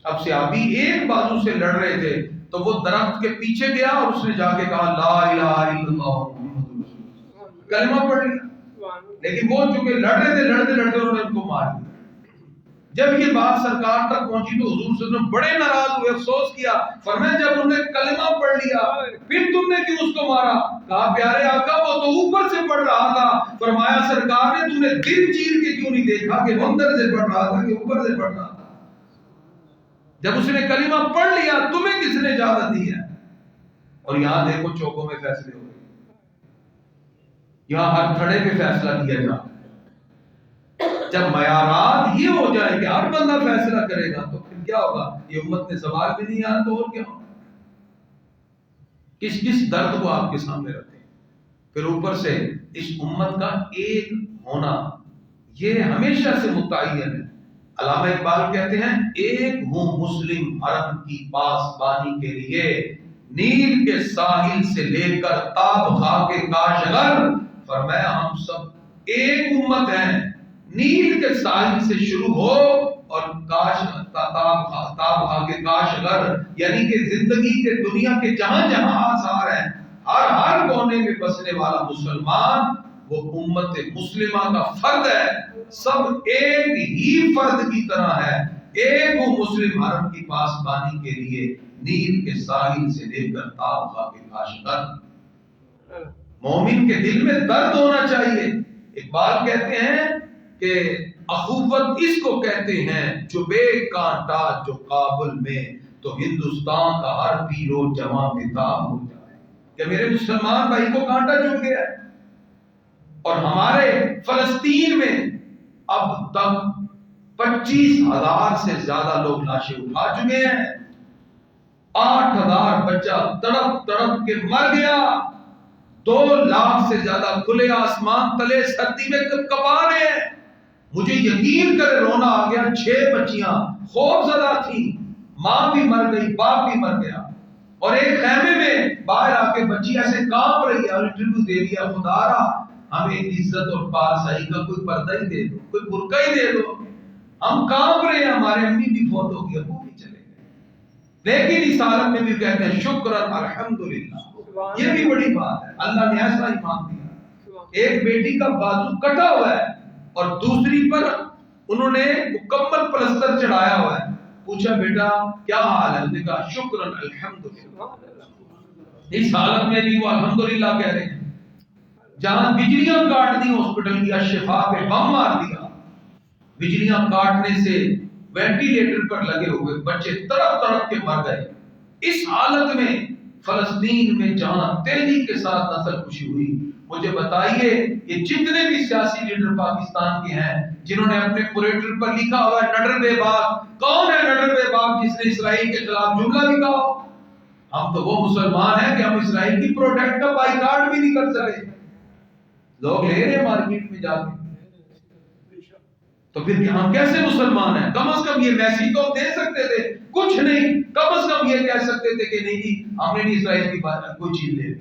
[SPEAKER 1] اب صحابی ایک بازو سے لڑ رہے تھے تو وہ درخت کے پیچھے گیا اور اس نے جا کے کہا لا الہ الا اللہ محمد رسول اللہ، کلمہ پڑھ لیا، لیکن وہ چونکہ لڑ رہے تھے، لڑتے لڑتے انہوں نے ان کو مار دیا۔ جب یہ بات سرکار تک پہنچی تو حضور صلی اللہ علیہ وسلم بڑے ناراض ہوئے، افسوس کیا، فرمایا جب انہوں نے کلمہ پڑھ لیا پھر تم نے کیوں اس کو مارا؟ کہا پیارے آقا وہ تو اوپر سے پڑھ رہا تھا۔ فرمایا سرکار نے تم نے دل چیر کے کیوں نہیں دیکھا کہ اندر سے پڑھ رہا تھا کہ اوپر سے پڑھ رہا تھا؟ جب اس نے کلمہ پڑھ لیا تمہیں کس نے اجازت دی ہے؟ اور یہاں دیکھو چوکوں میں فیصلے ہو رہے ہیں، یہاں ہر کھڑے پہ فیصلہ کیا جا رہا ہے۔ جب معیارات یہ ہو جائے کہ ہر بندہ فیصلہ کرے گا تو پھر کیا ہوگا؟ یہ امت نے سوال بھی نہیں آنا تو اور کیا ہوگا؟ کس درد کو آپ کے سامنے رکھیں؟ پھر اوپر سے اس امت کا ایک ہونا یہ ہمیشہ سے متعین ہے۔ علامہ اقبال کہتے ہیں ایک ہوں مسلم حرم کی پاسبانی کے لیے، نیل کے ساحل سے لے کر تاب خاک کاشغر، فرمایا ہم سب ایک امت ہیں، نیل کے ساحل سے شروع ہو اور تاب خاک کاشغر، یعنی کہ زندگی کے دنیا کے جہاں جہاں آثار ہیں، ہر کونے میں بسنے والا مسلمان وہ امت مسلمہ کا فرد ہے، سب ایک ہی فرد کی طرح ہے، ایک وہ مسلم حرم کی پاسبانی کے لیے، نیل کے ساحل سے لے کر تاب خاک کاشغر۔ مومن کے دل میں درد ہونا چاہیے۔ اقبال کہتے ہیں کہ اخوت اس کو کہتے ہیں جو بے کانٹا جو کابل میں، تو ہندوستان کا ہر پیرو جواں بتاب ہو جائے کہ میرے مسلمان بھائی کو کانٹا چبھ گیا ہے۔ اور ہمارے فلسطین میں اب تک 25,000 سے زیادہ لوگ لاشیں اٹھا چکے ہیں، 8,000 بچہ تڑپ تڑپ کے مر گیا، 2 لاکھ سے زیادہ کھلے آسمان تلے سردی میں کپا رہے ہیں۔ مجھے یقین کرے رونا آ گیا، 6 بچیاں خوف زدہ تھیں، ماں بھی مر گئی، باپ بھی مر گیا، اور ایک خیمے میں باہر آ کے بچی ایسے کانپ رہی ہے، انٹرویو دے دیا، خدا را ہمیں عزت اور پاسائی کا کوئی پردہ ہی دے دو، کوئی برقع ہی دے دو، ہم کانپ رہے ہیں، ہمارے امی بھی فوت ہو گئی، ابو بھی چلے گئے، لیکن اس عالم میں بھی کہتے ہیں شکرن الحمدللہ، یہ بھی بڑی بات ہے، اللہ نے ایسا ایمان دیا۔ ایک بیٹی کا بازو کٹا ہوا ہے اور دوسری پر انہوں نے مکمل پلستر چڑھایا ہوا ہے، پوچھا بیٹا کیا حال ہے؟ انہوں نے کہا شکرن الحمدللہ۔ اس حالت میں بھی وہ الحمدللہ کہہ رہے ہیں۔ جہاں بجلیاں کاٹ دی ہاسپٹل کی، شفا پہ بم مار دیا، بجلیاں کاٹنے سے وینٹیلیٹر پر لگے ہوئے بچے تڑپ تڑپ کے مر گئے. اس حالت میں فلسطین میں جہاں تیزی کے ساتھ نسل کشی ہوئی. مجھے بتائیے یہ جتنے بھی سیاسی لیڈر پاکستان کے ہیں جنہوں نے اپنے پوریٹر پر لکھا ہوا ہے نڈر بے باک، کون ہے نڈر بے باک جس نے اسرائیل کے خلاف جملہ بھی کہا؟ ہم تو وہ مسلمان ہیں کہ ہم اسرائیل کی پروڈکٹ کا بائیکاٹ بھی نہیں کر سکے. لوگ لے رہے ہیں مارکیٹ میں جا کے. تو پھر ہم کیسے مسلمان ہیں؟ کم از کم یہ میسیج تو دے سکتے تھے، کچھ نہیں. کم از کم یہ کہہ سکتے تھے کہ نہیں جی ہم نے نہیں اسرائیل کی بات کوئی چیز لے.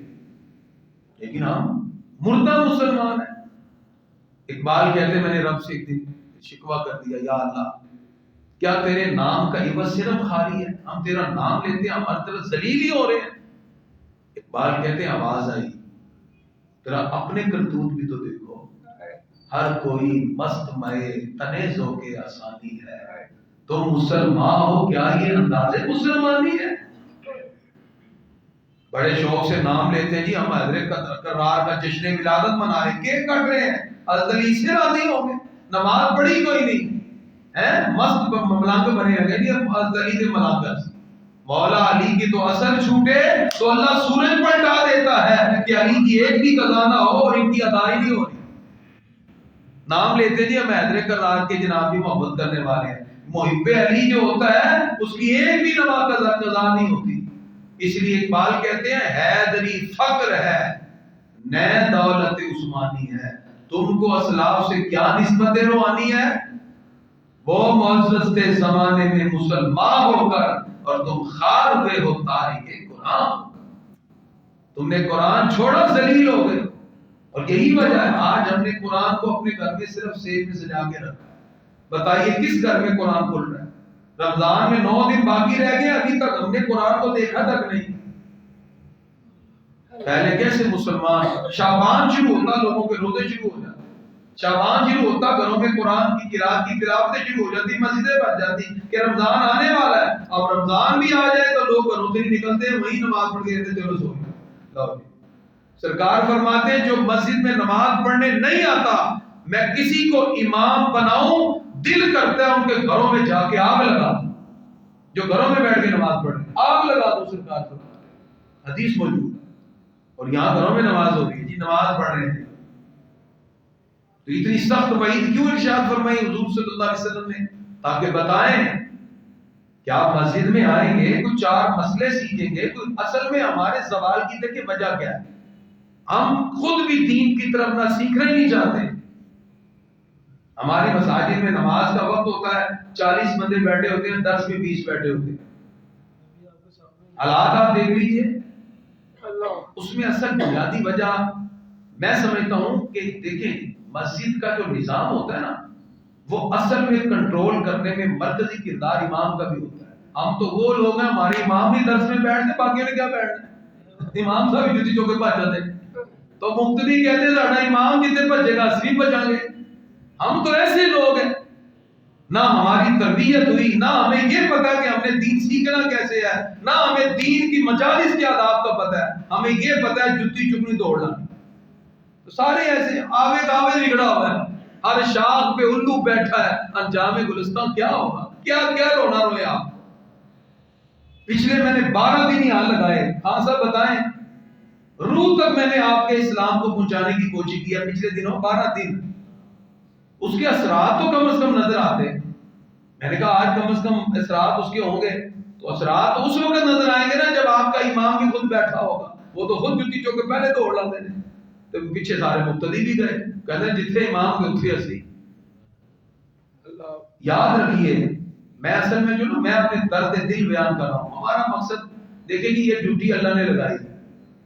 [SPEAKER 1] لیکن ہم مردہ مسلمان ہیں. اقبال کہتے میں نے رب سے ایک دن شکوہ کر دیا، یا اللہ کیا تیرے نام کا عوض صرف خالی ہے؟ ہم تیرا نام لیتے ہیں ہم ہر طرف ذلیل ہی ہو رہے ہیں. اقبال کہتے ہیں آواز آئی، تیرا اپنے کرتوت بھی تو دیکھو، ہر کوئی مست مئے تنے ذوق آسانی ہے. تو مسلمان ہو کیا یہ انداز مسلمانی ہے؟ بڑے شوق سے نام لیتے ہیں جی ہم حضرت کرار کا جشن ولادت منا رہے ہیں، کیک کٹ رہے ہیں، حضرت علی سے راضی ہوں گے. نماز پڑھی کوئی نہیں ہے، مست ملنگ بنے رہے جی ہم حضرت علی سے ملنگ. مولا علی کی تو اثر چھوٹے تو اللہ سورج پلٹا دیتا ہے کہ علی کی ایک بھی قضا نہ ہو اور ان کی ادائی نہیں ہو رہی. نام لیتے جی ہم حیدر کرار کے جناب بھی محبت کرنے والے ہیں. محب علی جو ہوتا ہے اس کی ایک بھی نماز قضا نہیں ہوتی. اس لیے اقبال کہتے ہیں حیدری فقر ہے نئے دولت عثمانی ہے. تم کو اسلاف سے کیا نسبت روحانی ہے؟ وہ معزز تھے زمانے میں مسلمان ہو کر اور تم خار ہوئے ہو تاریخ قرآن. تم نے قرآن چھوڑا ذلیل ہو گئے. اور یہی وجہ ہے آج ہم نے قرآن کو اپنے گھر میں صرف سیب میں سجا کے رکھا. بتائیے کس گھر میں قرآن کھل رہا ہے؟ رمضان میں 9 دن باقی رہ گئے، ابھی تک ہم نے قرآن کو دیکھا تک نہیں. پہلے کیسے مسلمان شعبان شروع ہوتا لوگوں کے روزے شروع ہو جاتے، شعبان شروع ہوتا گھروں میں قرآن کی قرات کی تلاوتیں شروع ہو جاتی، مسجدیں بھر جاتی کہ رمضان آنے والا ہے. اب رمضان بھی آ جائے تو لوگ گھروں سے نہیں نکلتے ہیں، وہیں نماز پڑھ کے رہتے چلو سو گئے. سرکار فرماتے ہیں جو مسجد میں نماز پڑھنے نہیں آتا میں کسی کو امام بناؤں دل کرتا ہے ان کے گھروں میں جا کے آگ لگا دوں. جو گھروں میں بیٹھ کے نماز پڑھ رہے ہیں آگ لگا دو. سرکار فرماتے ہیں حدیث موجود ہے. اور یہاں گھروں میں نماز ہو رہی ہے جی نماز پڑھ رہے ہیں. تو اتنی سخت وعید کیوں ارشاد فرمائی حضور صلی اللہ علیہ وسلم نے؟ تاکہ بتائیں کہ آپ مسجد میں آئیں گے کچھ 4 مسئلے سیکھیں گے. تو اصل میں ہمارے سوال کی دیکھیں وجہ کیا ہے؟ ہم خود بھی دین کی طرف نہ سیکھنا ہی نہیں چاہتے. ہمارے مساجد میں نماز کا وقت ہوتا ہے 40 بندے بیٹھے ہوتے ہیں، درس میں 20 بیٹھے ہوتے ہیں. حالات آپ دیکھ لیجئے. اس میں اصل بنیادی وجہ میں سمجھتا ہوں کہ دیکھیں مسجد کا جو نظام ہوتا ہے نا وہ اصل میں کنٹرول کرنے میں مرکزی کردار امام کا بھی ہوتا ہے. ہم تو وہ لوگ ہیں ہمارے امام بھی درس میں بیٹھتے باقیوں نے کیا بیٹھنا ہے؟ امام صاحب بھی جتی چوکے بچ جاتے تو مقتدی کہتے ہیں ساڈا امام جتنے بچے گا اسی بچا گے. ہم تو ایسے لوگ ہیں نہ ہماری تربیت ہوئی، نہ ہمیں یہ پتا کہ ہم نے دین سیکھنا کیسے ہے، نہ ہمیں دین کی مجالس کے آداب کا پتا ہے. ہمیں یہ پتا ہے جتی چکنی دوڑنا. تو سارے ایسے آوے دعوے بگڑا ہوا ہے، ہر شاخ پہ الو بیٹھا ہے. انجام گلستان کیا ہوگا؟ کیا کیا رونا روئے آپ. پچھلے میں نے 12 دن یہاں لگائے. خان صاحب بتائیں روح تک میں نے آپ کے اسلام کو پہنچانے کی کوشش کی ہے پچھلے دنوں 12 دن. اس کے اثرات تو کم از کم نظر آتے. میں نے کہا آج کم از کم اثرات اس کے ہوں گے. تو اثرات اس وقت نظر آئیں گے نا جب آپ کا امام بھی خود بیٹھا ہوگا. وہ تو خود جتی چوکے پہلے دوڑ لاتے ہیں تو پیچھے سارے مقتدی بھی گئے کہتے ہیں جتنے امام کے اتنے اسی. یاد رکھیے میں اصل میں جو نا میں اپنے درد دل بیان کر رہا ہوں. ہمارا مقصد دیکھیں کہ یہ ڈیوٹی اللہ نے لگائی.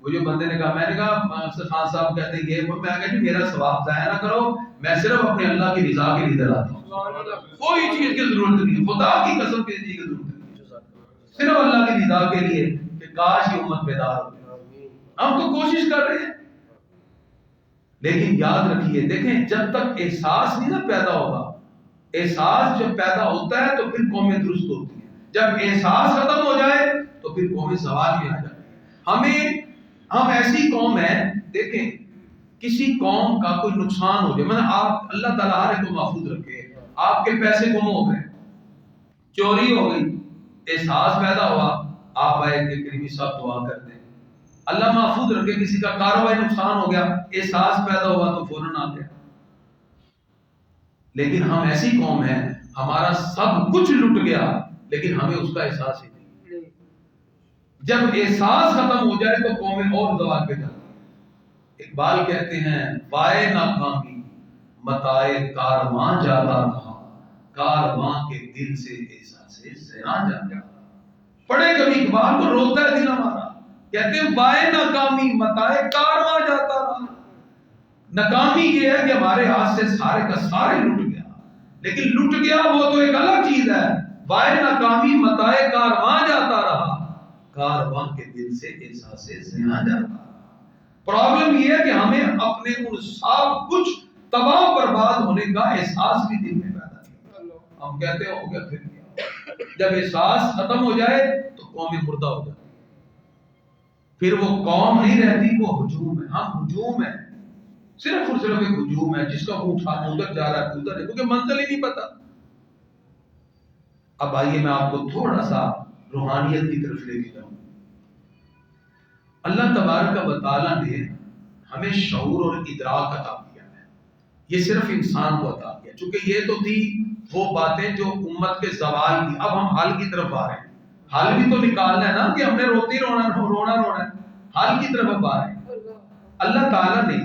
[SPEAKER 1] وہ جو بندے نے کہا میں نے کہا خان صاحب کہتے ہیں یہ میں کہا جی میرا ثواب ضائع نہ کرو، میں صرف اپنے اللہ کی رضا کے لیے دلاتا ہوں. کوئی چیز کی ضرورت نہیں، خدا کی قسم کسی چیز کی ضرورت نہیں، صرف اللہ کی رضا کے لیے کہ کاش کی امت بیدار ہو. ہم تو کوشش کر رہے ہیں. لیکن یاد رکھیے دیکھیں جب تک احساس نہیں نا پیدا ہوگا، احساس جب پیدا ہوتا ہے تو پھر قومیں درست ہوتی ہیں. جب احساس ختم ہو جائے تو پھر قومیں سوال میں آ جاتی ہیں. ہم ایسی قوم ہیں دیکھیں کسی قوم کا کوئی نقصان ہو جائے، آپ اللہ تعالیٰ ہر ایک کو محفوظ رکھے. آپ کے پیسے گم ہو گئے، چوری ہو گئی، احساس پیدا ہوا، آپ آئے کہ کریمی صاحب دعا کر دیں، اللہ محفوظ رکھے کسی کا کاروباری نقصان ہو گیا، احساس پیدا ہوا تو فوراً آ گیا۔ لیکن ہم ایسی قوم ہیں ہمارا سب کچھ لٹ گیا لیکن ہمیں اس کا احساس ہی نہیں۔ جب احساس ختم ہو جائے تو قومیں اور زوال پہ جاتی ہیں۔ اقبال کہتے ہیں وائے ناکامی متائے کارواں جاتا رہا، کارواں کے دل سے احساس زنا جا گیا۔ پڑھے کبھی اقبال کو روتا ہے دل ہمارا، کہتے ہیں وائے ناکامی متائے کارواں جاتا رہا۔ ناکامی یہ ہے کہ ہمارے ہاتھ سے سارے کا سارے لٹ گیا، لیکن لٹ گیا وہ تو ایک الگ چیز ہے۔ وائے ناکامی متائے کارواں جاتا رہا، کارواں کے دل سے احساس زنا جاتا رہا۔ پرابلم یہ ہے کہ ہمیں اپنے ان سب کچھ تباہ برباد ہونے کا احساس بھی دل میں پیدا نہیں۔ ہم کہتے ہیں ہو گیا پھر کیا؟ جب احساس ختم ہو جائے تو قومیں مردہ ہو جاتی، پھر وہ قوم نہیں رہتی، وہ ہجوم ہے۔ ہم ہجوم ہے، صرف اور صرف ایک ہجوم ہے جس کا اٹھا ادھر جا رہا ہے ادھر ہے، کیونکہ منزل ہی نہیں پتا۔ اب آئیے میں آپ کو تھوڑا سا روحانیت کی طرف لے کے جاؤں۔ اللہ تبارک و تعالیٰ نے ہمیں شعور اور ادراک عطا کیا ہے، یہ صرف انسان کو عطا کیا، چونکہ یہ تو تھی وہ باتیں جو امت کے زوال کی۔ اب ہم حل کی طرف آ رہے ہیں، حل بھی تو نکالنا ہے نا کہ ہم نے روتی رونا ہے، حل کی طرف اب آ رہے ہیں۔ اللہ تعالیٰ نے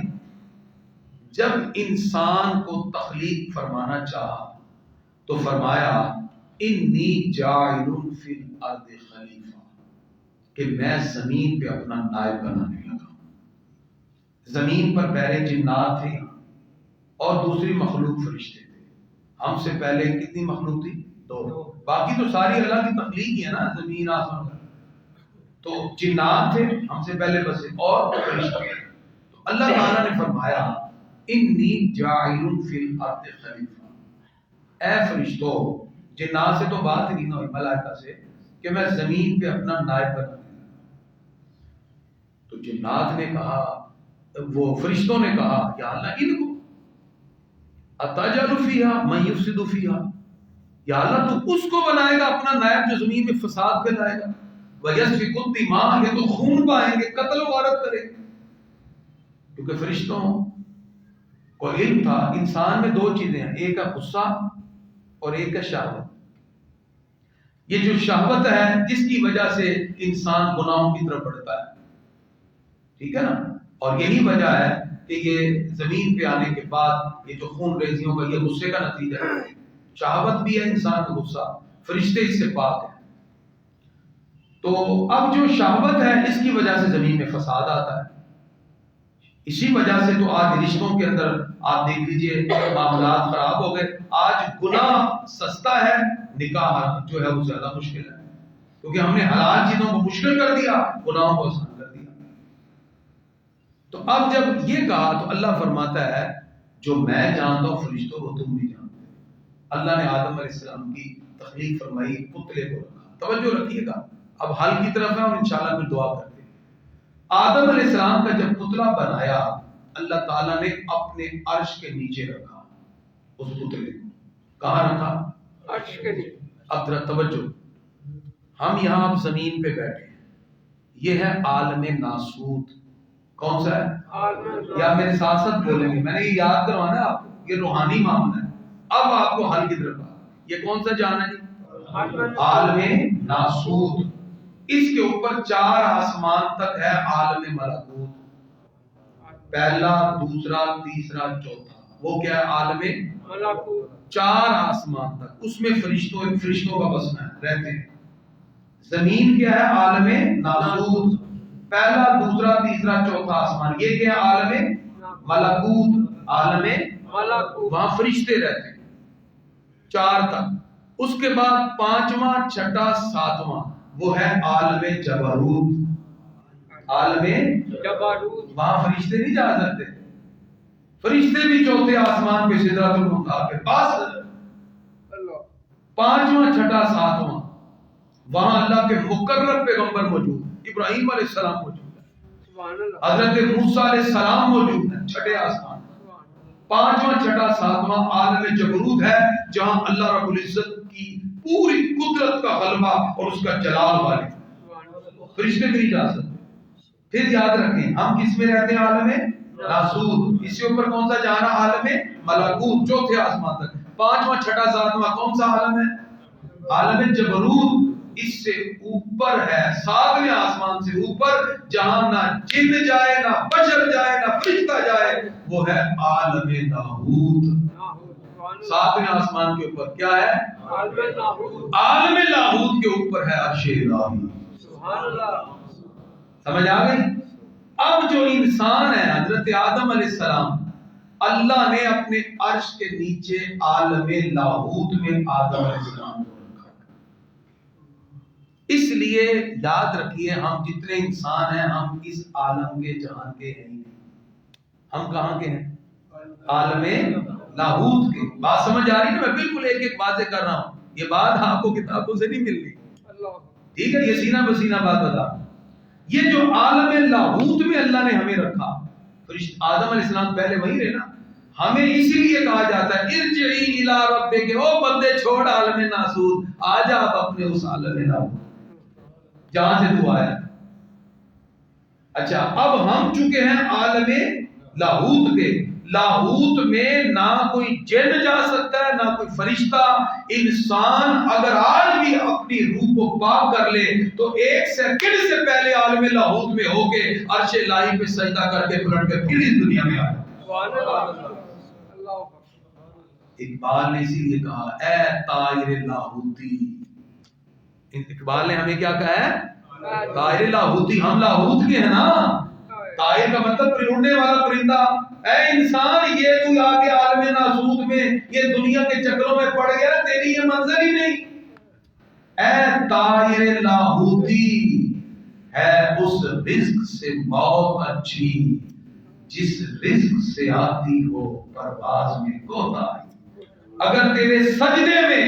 [SPEAKER 1] جب انسان کو تخلیق فرمانا چاہا تو فرمایا انی جاعل فی الارض خلیفہ، کہ میں زمین پہ اپنا نائب بنانے لگا۔ زمین پر پہلے جنات تھے اور دوسری مخلوق فرشتے تھے۔ ہم سے پہلے کتنی مخلوق تھی؟ دو، باقی تو ساری اللہ کی تخلیق ہی ہے نا، زمین آسمان۔ تو جنات تھے ہم سے پہلے بسے اور فرشتے۔ تو اللہ تعالیٰ نے فرمایا انی جاعل فی الارض خلیفہ، اے فرشتوں، جنات سے تو بات ہی نہیں ہوئی، ملائکہ سے، کہ میں زمین پہ اپنا نائب بنانے لگا۔ تو جنات نے کہا، وہ فرشتوں نے کہا یا اللہ ان کو اتجعل فیہا من یفسد فیہا، یا اللہ تو اس کو بنائے گا اپنا نائب جو زمین میں فساد پھیلائے گا، ویسفک الدماء، یہ تو خون بہائیں گے، قتل و غارت کریں گے۔ کیونکہ فرشتوں کو علم تھا انسان میں دو چیزیں ہیں، ایک ہے غصہ اور ایک ہے شہوت۔ یہ جو شہوت ہے جس کی وجہ سے انسان گناہوں کی طرف بڑھتا ہے، ٹھیک ہے نا، اور یہی وجہ ہے کہ یہ زمین پہ آنے کے بعد یہ جو خون ریزیوں کا یہ غصے کا نتیجہ ہے۔ شہوت بھی ہے انسان کا، غصہ، فرشتے اس سے پاک ہیں۔ تو اب جو شہوت ہے اس کی وجہ سے زمین میں فساد آتا ہے۔ اسی وجہ سے تو آج رشتوں کے اندر آپ دیکھ لیجئے معاملات خراب ہو گئے۔ آج گناہ سستا ہے، نکاح جو ہے وہ زیادہ مشکل ہے، کیونکہ ہم نے حلال چیزوں کو مشکل کر دیا، گناہوں کو آسان کر دیا۔ تو اب جب یہ کہا تو اللہ فرماتا ہے جو میں جانتا ہوں فرشتوں وہ تم بھی جانتے ہو۔ اللہ نے آدم علیہ السلام کی تخلیق فرمائی، پتلے کو رکھا۔ توجہ رکھیے گا، اب حل کی طرف ہے اور انشاءاللہ پھر دعا کرتے ہیں۔ آدم علیہ السلام کا جب پتلا بنایا اللہ تعالیٰ نے اپنے عرش کے نیچے رکھا اس پتلے کو۔ کہاں رکھا؟ عرش کے نیچے۔ اب ذرا توجہ، ہم یہاں اب زمین پہ بیٹھے ہیں، یہ ہے عالم ناسوت۔ کون سا ہے؟ یا میرے ساتھ ساتھ بولیں گے، میں نے یہ یاد کروانا ہے آپ کو، یہ روحانی معاملہ ہے۔ اب آپ کو حل کی طرف آ، یہ کون سا جان ہے جی؟ عالم ناسوت۔ اس کے اوپر 4 آسمان تک ہے عالم ملکوت، پہلا، دوسرا، تیسرا، چوتھا، وہ کیا ہے؟ عالم ملکوت، 4 آسمان تک، اس میں فرشتوں کا بسنا ہے، رہتے ہیں۔ زمین کیا ہے؟ عالم ناسوت، پہلا، دوسرا، تیسرا، چوتھا آسمان، یہ کیا ہے؟ عالم ملکوت، عالم ملکوت، وہاں فرشتے رہتے ہیں 4 تک۔ اس کے بعد 5واں، 6واں، 7واں وہ ہے عالم جبروت، عالم جبروت، وہاں فرشتے نہیں جا سکتے، فرشتے بھی 4تھے آسمان پہ سدرۃ المنتہا پہ، بس 5واں، 6واں، 7واں وہاں اللہ کے مقرر پیغمبر موجود، ابراہیم علیہ السلام موجود ہے، حضرت موسیٰ علیہ السلام موجود ہے 6 آسمان۔ 5واں، 6واں، 7واں عالم جبروت ہے، جہاں اللہ رب العزت کی پوری قدرت کا غلبہ اور اس کا جلال والے، فرشتے بھی نہیں جا سکتے۔ پھر یاد رکھیں ہم کس میں رہتے ہیں؟ عالم ناسوت۔ اس کے اوپر کون سا جہاں؟ عالم ملکوت، چوتھے آسمان تک۔ پانچواں چھٹا ساتواں کون سا عالم ہے؟ عالم جبروت۔ اس سے اوپر ہے، ساتویں آسمان سے اوپر، جہاں نہ جن جائے، نہ بشر جائے، نہ فرشتہ جائے، وہ ہے عالم لاہوت۔ ساتویں آسمان کے اوپر کیا ہے؟ عالم لاہوت کے اوپر ہے عرش الہی۔ سمجھ آ گئی؟ اب جو انسان ہے، حضرت آدم علیہ السلام، اللہ نے اپنے عرش کے نیچے عالم لاہوت میں آدم علیہ السلام کو رکھا۔ اس لیے یاد رکھیے ہم جتنے انسان ہیں ہم اس عالم کے جہان کے ہیں نہیں، ہم کہاں کے ہیں؟ عالم لاہوت کے۔ بات سمجھ آ رہی ہے؟ میں بالکل ایک ایک باتیں کر رہا ہوں، یہ بات آپ کو کتابوں سے نہیں مل رہی، ٹھیک ہے؟ یہ سینہ بسینہ بات بتا۔ یہ جو عالم لاہوت میں اللہ نے ہمیں رکھا، آدم علیہ السلام پہلے وہیں رہے نا، ہمیں اسی لیے کہا جاتا ہے ارجعی الی ربک، او بندے چھوڑ عالم ناسوت، آجا آپ اپنے اس عالم لاہوت جہاں سے تو آیا۔ اچھا، اب ہم چکے ہیں عالم لاہوت کے۔ لاہوت میں نہ کوئی جن جا سکتا ہے، نہ کوئی فرشتہ۔ انسان اگر آج بھی اپنی روح کو پاک کر لے تو ایک سیکنڈ سے پہلے عالم لاہوت میں ہو کے عرش الہی پہ سجدہ کر کے پلٹ کے پھر اس دنیا میں آیا۔ اقبال نے اسی لیے کہا اے طائر لاہوتی، اقبال نے ہمیں کیا کہا ہے؟ طائر لاہوتی۔ ہم لاہوت کے ہیں نا، طائر کا مطلب اڑنے والا پرندہ۔ اے انسان، یہ تو آگے عالم ناسوت میں یہ دنیا کے چکروں میں پڑ گیا، تیری یہ منزل ہی نہیں۔ اے طائر لاہوتی، ہے اس رزق سے موت اچھی جس رزق سے آتی ہو پرواز میں کوتاہی۔ اگر تیرے سجدے میں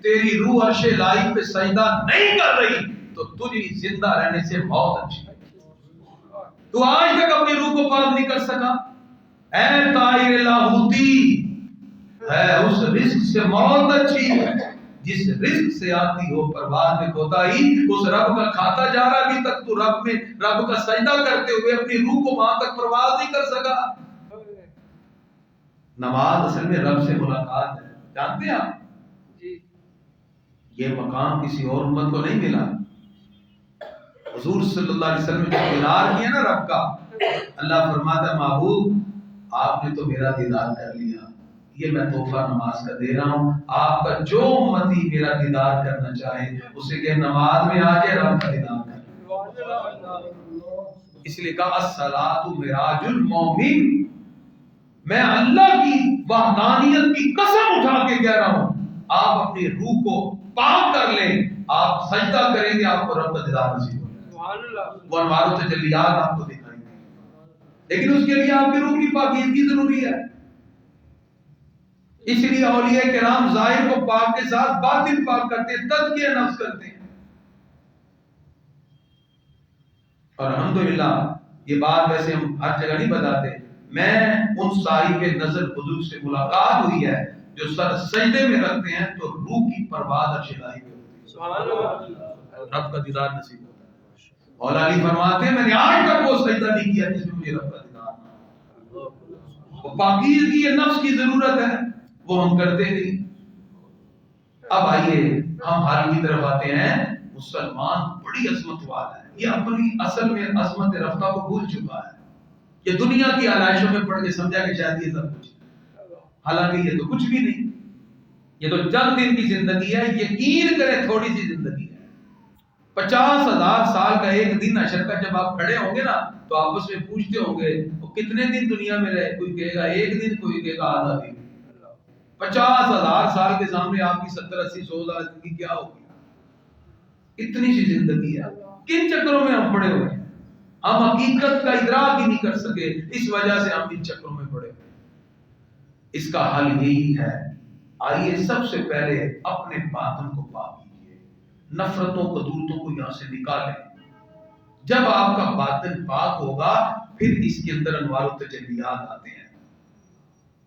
[SPEAKER 1] تیری روح عرش الہی پہ سجدہ نہیں کر رہی تو تجھے زندہ رہنے سے موت اچھی۔ تو آج تک اپنی روح کو پاک نہیں کر سکا۔ اے طائر لاہوتی، ہے اس رزق سے موت اچھی جس رزق سے آتی ہو پرواز میں کوتاہی۔ اس رب کا کھاتا جا رہا، ابھی تک تو رب کا سجدہ کرتے ہوئے اپنی روح کو وہاں تک پرواز نہیں کر سکا۔ نماز اصل میں رب سے ملاقات ہے، جانتے ہیں آپ؟ یہ مقام کسی اور امت کو نہیں ملا۔ حضور صلی اللہ علیہ وسلم نے دیدار کیا نا رب کا، اللہ فرماتا ہے محبوب آپ نے تو میرا دیدار کر لیا، یہ میں تحفہ نماز کا دے رہا ہوں۔ آپ کا جو امتی میرا دیدار کرنا چاہے اسے کہ نماز میں آ کے رب کا دیدار کر۔ اس لیے کہا الصلاۃ معراج المومن۔ میں اللہ کی وحدانیت کی قسم اٹھا کے کہہ رہا ہوں، آپ اپنی روح کو پاک کر لیں، آپ سجدہ کریں گے، آپ کو رب کا دیدار نصیب ہوگا، وہ انوار و تجلیات آپ کو دکھائیں گے۔ لیکن اس کے لیے آپ کی روح کی پاکیزگی ضروری ہے۔ اس لیے اولیاء کرام ظاہر کو پاک کے ساتھ باطن پاک کرتے ہیں، تزکیہ نفس کرتے ہیں۔ اور الحمدللہ یہ بات ویسے ہم ہر جگہ نہیں بتاتے، میں ان صاحب نظر بزرگ سے ملاقات ہوئی ہے جو سر سجدے میں رکھتے ہیں تو روح کی پرواز عرش الہی پہ ہوتی ہے، سبحان اللہ، رب کا دیدار نصیب ہوتا ہے۔ مولا علی فرماتے ہیں میں نے آج تک وہ سجدہ نہیں کیا جس میں مجھے رب کا دیدار نہ ہو۔ وہ پاکیزگی نفس کی ضرورت ہے، وہ ہم کرتے نہیں۔ اب آئیے ہم حال کی طرف آتے ہیں۔ مسلمان بڑی عظمت والا ہے، یہ اپنی اصل میں عظمت رفتہ کو بھول چکا ہے۔ یہ دنیا کی آلائشوں میں پڑھ کے سمجھا کہ شاید یہ سب کچھ، حالانکہ یہ تو کچھ بھی نہیں، یہ تو چند دن کی زندگی ہے۔ یقین کریں تھوڑی سی زندگی ہے۔ 50,000 سال کا ایک دن حشر کا جب آپ کھڑے ہوں گے نا تو آپس میں پوچھتے ہوں گے وہ کتنے دن دنیا میں رہے، کوئی کہے گا ایک دن، کوئی کہے گا آدھا دن۔ 50,000 سال کے سامنے آپ کی 70، 80، 100 زندگی کیا ہوگی؟ اتنی سی زندگی ہے، کن چکروں میں ہم پڑے ہوئے ہیں؟ ہم حقیقت کا ادراک ہی نہیں کر سکے، اس وجہ سے ہم ان چکروں میں پڑے ہوئے۔ اس کا حل یہی ہے، آئیے سب سے پہلے اپنے باطن کو پاک کیجیے، نفرتوں قدورتوں کو یہاں سے نکالیں۔ جب آپ کا باطن پاک ہوگا پھر اس کے اندر انوار و تجلیات آتے ہیں۔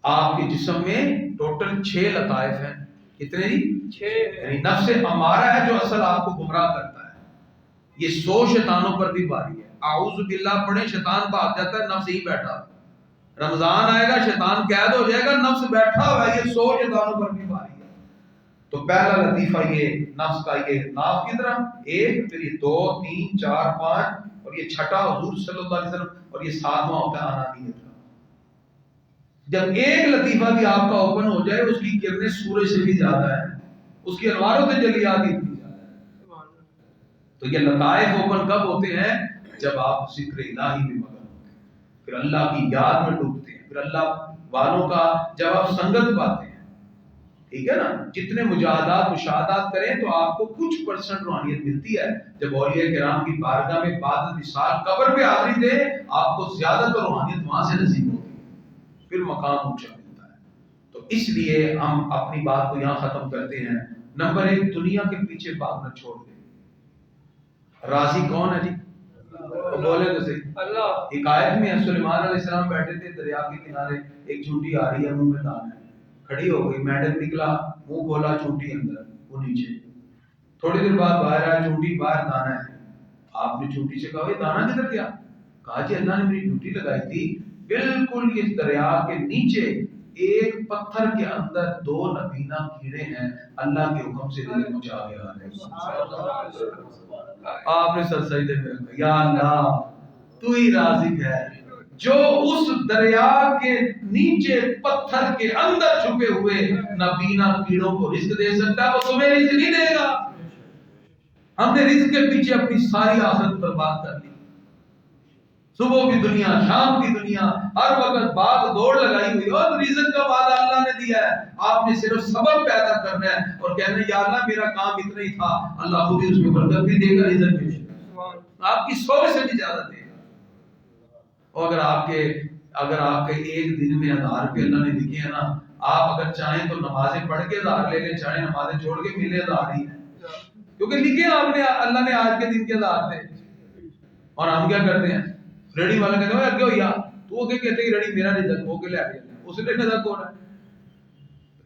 [SPEAKER 1] آپ کے جسم میں ٹوٹل 6 لطائف ہیں، کتنے جی؟ 6۔ یعنی نفس امارہ ہے جو اصل آپ کو گمراہ کرتا ہے، یہ 100 شیطانوں پر بھی باری ہے۔ اعوذ باللہ پڑھیں شیطان بھاگ جاتا ہے، نفس ہی بیٹھا۔ رمضان آئے گا شیطان قید ہو جائے گا، نفس بیٹھا ہوا ہے، یہ 100 شیطانوں پر بھی باری ہے۔ تو پہلا لطیفہ یہ نفس کا، یہ ناف کی طرح 1، پھر یہ 2 3 4 5، اور یہ چھٹا حضور صلی اللہ علیہ وسلم، اور یہ 7واں ہوتا ہے انانیت کا۔ جب ایک لطیفہ بھی آپ کا اوپن ہو جائے، اس کی کرنیں سورج سے بھی زیادہ ہے، اس کی انواروں سے جلیات اتنی زیادہ ہے۔ تو یہ لطائف اوپن کب ہوتے ہیں؟ جب آپ ذکر الہی میں مگن ہوتے ہیں، پھر اللہ کی یاد میں ڈوبتے ہیں، پھر اللہ والوں کا جب آپ سنگت پاتے ہیں، ٹھیک ہے نا؟ جتنے مجاہدات مشاہدات کریں تو آپ کو کچھ پرسنٹ روحانیت ملتی ہے۔ جب اولیاء کرام کی بارگاہ میں بعد وصال قبر پہ حاضری دے، آپ کو زیادہ تر روحانیت وہاں سے نصیب ہوتی ہے، پھر مقام اونچا ملتا ہے۔ تو اس لیے ہم اپنی بات کو یہاں ختم کرتے ہیں۔ نمبر 1، دنیا کے پیچھے بھاگنا چھوڑ دیں۔ راضی کون ہے جی؟ بولے تو صحیح اللہ۔ حکایت میں سلیمان علیہ السلام بیٹھے تھے دریا کے کنارے، ایک چونٹی آ رہی ہے، منہ میں دانا ہے، کھڑی ہو گئی، میڈک نکلا، منہ کھولا، چونٹی اندر، وہ نیچے۔ تھوڑی دیر بعد باہر آیا، چونٹی باہر، دانا ہے۔ آپ نے چونٹی سے کہا یہ دانا کدھر گیا؟ کہا جی اللہ نے میری ڈیوٹی لگائی تھی، بالکل اس دریا کے نیچے ایک پتھر کے اندر 2 نبینا کیڑے ہیں، اللہ کے حکم سے دل پہنچا گیا ہے۔ آپ نے سر سجدے میں رکھا، یا اللہ تو ہی رازق ہے جو اس دریا کے نیچے پتھر کے اندر چھپے ہوئے نبینا کیڑوں کو رزق دے سکتا ہے، وہ تمہیں رزق نہیں دے گا۔ ہم نے رزق کے پیچھے اپنی ساری آخرت برباد کر لی، صبح کی دنیا، شام کی دنیا، ہر وقت بات دوڑ لگائی ہوئی، اور رزق کا وعدہ اللہ نے دیا ہے، آپ نے صرف سبب پیدا کرنا ہے اور کہنا ہے یا اللہ میرا کام اتنا ہی تھا، اللہ خود ہی اس میں برکت بھی دے گا، رزق بھی آپ کی سوچ سے بھی زیادہ دے گا۔ اور اگر آپ کے ایک دن میں 1000 روپے اللہ نے لکھے ہیں نا، آپ اگر چاہیں تو نمازیں پڑھ کے 1000 لے لیں، چاہیں نمازیں چھوڑ کے ملے 1000 ہی، کیونکہ لکھے آپ نے، اللہ نے آج کے دن کے 1000 تھے۔ اور ہم کیا کرتے ہیں؟ ریڈی والا کہتے ہیں اگے ہو یا تو وہ کہتے ہیں ریڈی میرا رزق ہو کے لے آئے، اس نے رزق ہو رہا ہے۔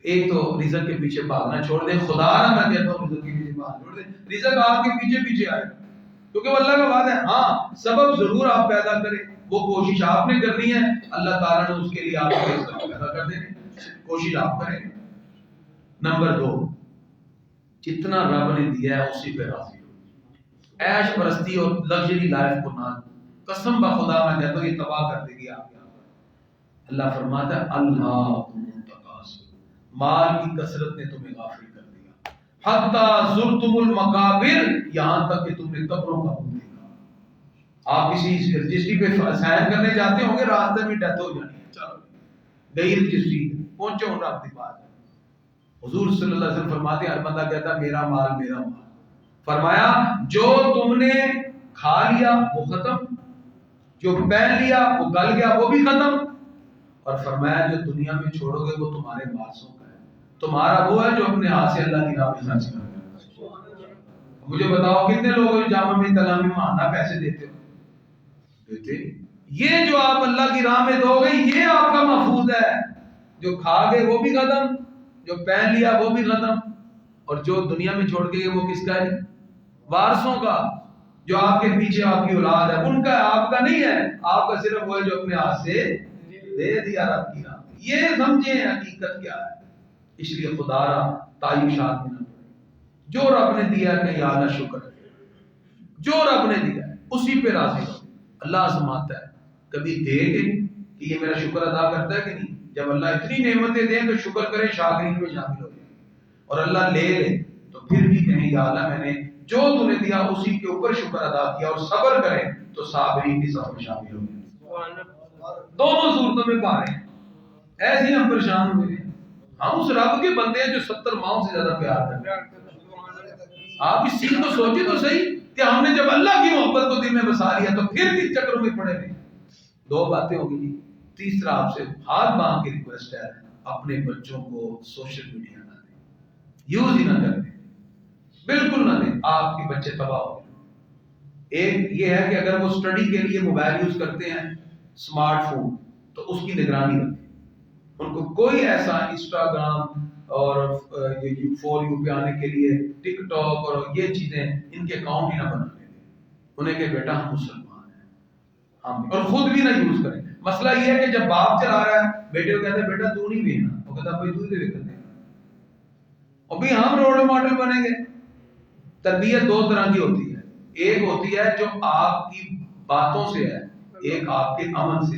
[SPEAKER 1] ایک تو رزق کے پیچھے بھاگنا چھوڑ دیں، خدا نہ میں کہتا ہوں رزق کے پیچھے بھاگ چھوڑ دیں، رزق آپ کے پیچھے پیچھے آئے گا، کیونکہ وہ اللہ کا وعدہ ہے۔ ہاں سبب ضرور آپ پیدا کریں، وہ کوشش آپ نے کرنی ہے، اللہ تعالیٰ نے اس کے لیے آپ کو سبب پیدا کر دینے، کوشش آپ کریں۔ نمبر 2، جتنا رب نے دیا ہے اسی پہ راضی ہو، عیش پرستی اور لگژری لائف کو نہ، قسم بخدا میں کہتا ہوں یہ تباہ کر دے گی آپ یہاں پر۔ اللہ فرماتا ہے اللہ تکاثر، مال کی کثرت نے تمہیں غافل کر دیا، حتی زرتم المقابر، یہاں تک کہ تم نے قبروں کا منہ دیکھا۔ آپ کسی رجسٹری پہ سائن کرنے جاتے ہوں گے، راستے میں ڈیتھ ہو جانی ہے، چلو گئی رجسٹری، پہنچے ہوں آپ کی بات۔ حضور صلی اللہ علیہ وسلم فرماتے ہیں ہر بندہ کہتا ہے میرا مال میرا مال، فرمایا جو تم نے کھا لیا وہ ختم، جو پہن لیا وہ گل گیا وہ بھی ختم، اور فرمایا جو دنیا میں چھوڑو گے وہ تمہارے وارثوں کا ہے، تمہارا وہ ہے جو اپنے ہاتھ سے اللہ کی راہ میں خرچ کر رہا ہے۔ مجھے بتاؤ کتنے لوگ ہیں جامع میں تلام میں ماہانہ پیسے دیتے ہو؟ دیتے؟ یہ جو آپ اللہ کی راہ میں دو گے یہ آپ کا محفوظ ہے، جو کھا گئے وہ بھی ختم، جو پہن لیا وہ بھی ختم، اور جو دنیا میں چھوڑ کے گئے وہ کس کا ہے؟ وارثوں کا، جو آپ کے پیچھے آپ کی اولاد ہے ان کا، آپ کا نہیں ہے، آپ کا صرف وہ ہے جو اپنے ہاتھ سے دے دیا رب کی راہ میں۔ یہ سمجھیں حقیقت کیا ہے۔ اس لیے خدا را تعیشات میں نہ پڑے، جو رب نے دیا ہے کہ یا اللہ شکر ہے، جو رب نے دیا ہے اسی پہ راضی ہو۔ اللہ سماتا ہے کبھی دے گے کہ یہ میرا شکر ادا کرتا ہے کہ نہیں؟ جب اللہ اتنی نعمتیں دیں تو شکر کریں، شاکرین میں شامل ہو جائیں، اور اللہ لے لے تو پھر بھی کہیں یا اللہ میں نے جو تو نے دیا اسی کے اوپر شکر ادا کیا، اور صبر کریں تو صابرین کی صف میں شامل ہو گئے۔ دونوں صورتوں میں پا رہے ہیں، ایسے ہم پریشان ہوئے ہیں، ہم اس رب کے بندے ہیں جو 70 ماؤں سے زیادہ پیار کرتے ہیں۔ آپ اس چیز کو سوچیں تو صحیح کہ ہم نے جب اللہ کی محبت کو دل میں بسا لیا تو پھر کس چکروں میں پڑے نہیں۔ 2 باتیں ہوگی جی۔ تیسرا آپ سے ہاتھ باندھ کے ریکویسٹ ہے، اپنے بچوں کو سوشل میڈیا نہ دیں، یوز ہی نہ کریں، بالکل نہ دیں، آپ کے بچے تباہ ہو گئے۔ ایک یہ ہے کہ اگر وہ اسٹڈی کے لیے موبائل یوز کرتے ہیں، اسمارٹ فون، تو اس کی نگرانی رکھیں، ان کو کوئی ایسا انسٹاگرام اور فور یو پہ آنے کے لیے ٹک ٹاک اور یہ چیزیں ان کے اکاؤنٹ ہی نہ بنانے دیں. انہیں کہ بیٹا ہم مسلمان ہیں ہم، اور خود بھی نہ یوز کریں. مسئلہ یہ ہے کہ جب باپ چلا رہا ہے بیٹے کو کہتے ہیں بیٹا تو نہیں بھیجنا، وہ کہتا بھائی تو ہی دیکھ دے. اور بھی ہم رول ماڈل بنیں گے. تربیت دو طرح کی ہوتی ہے، ایک ہوتی ہے جو آپ کی باتوں سے ہے، ایک آپ کے عمل سے.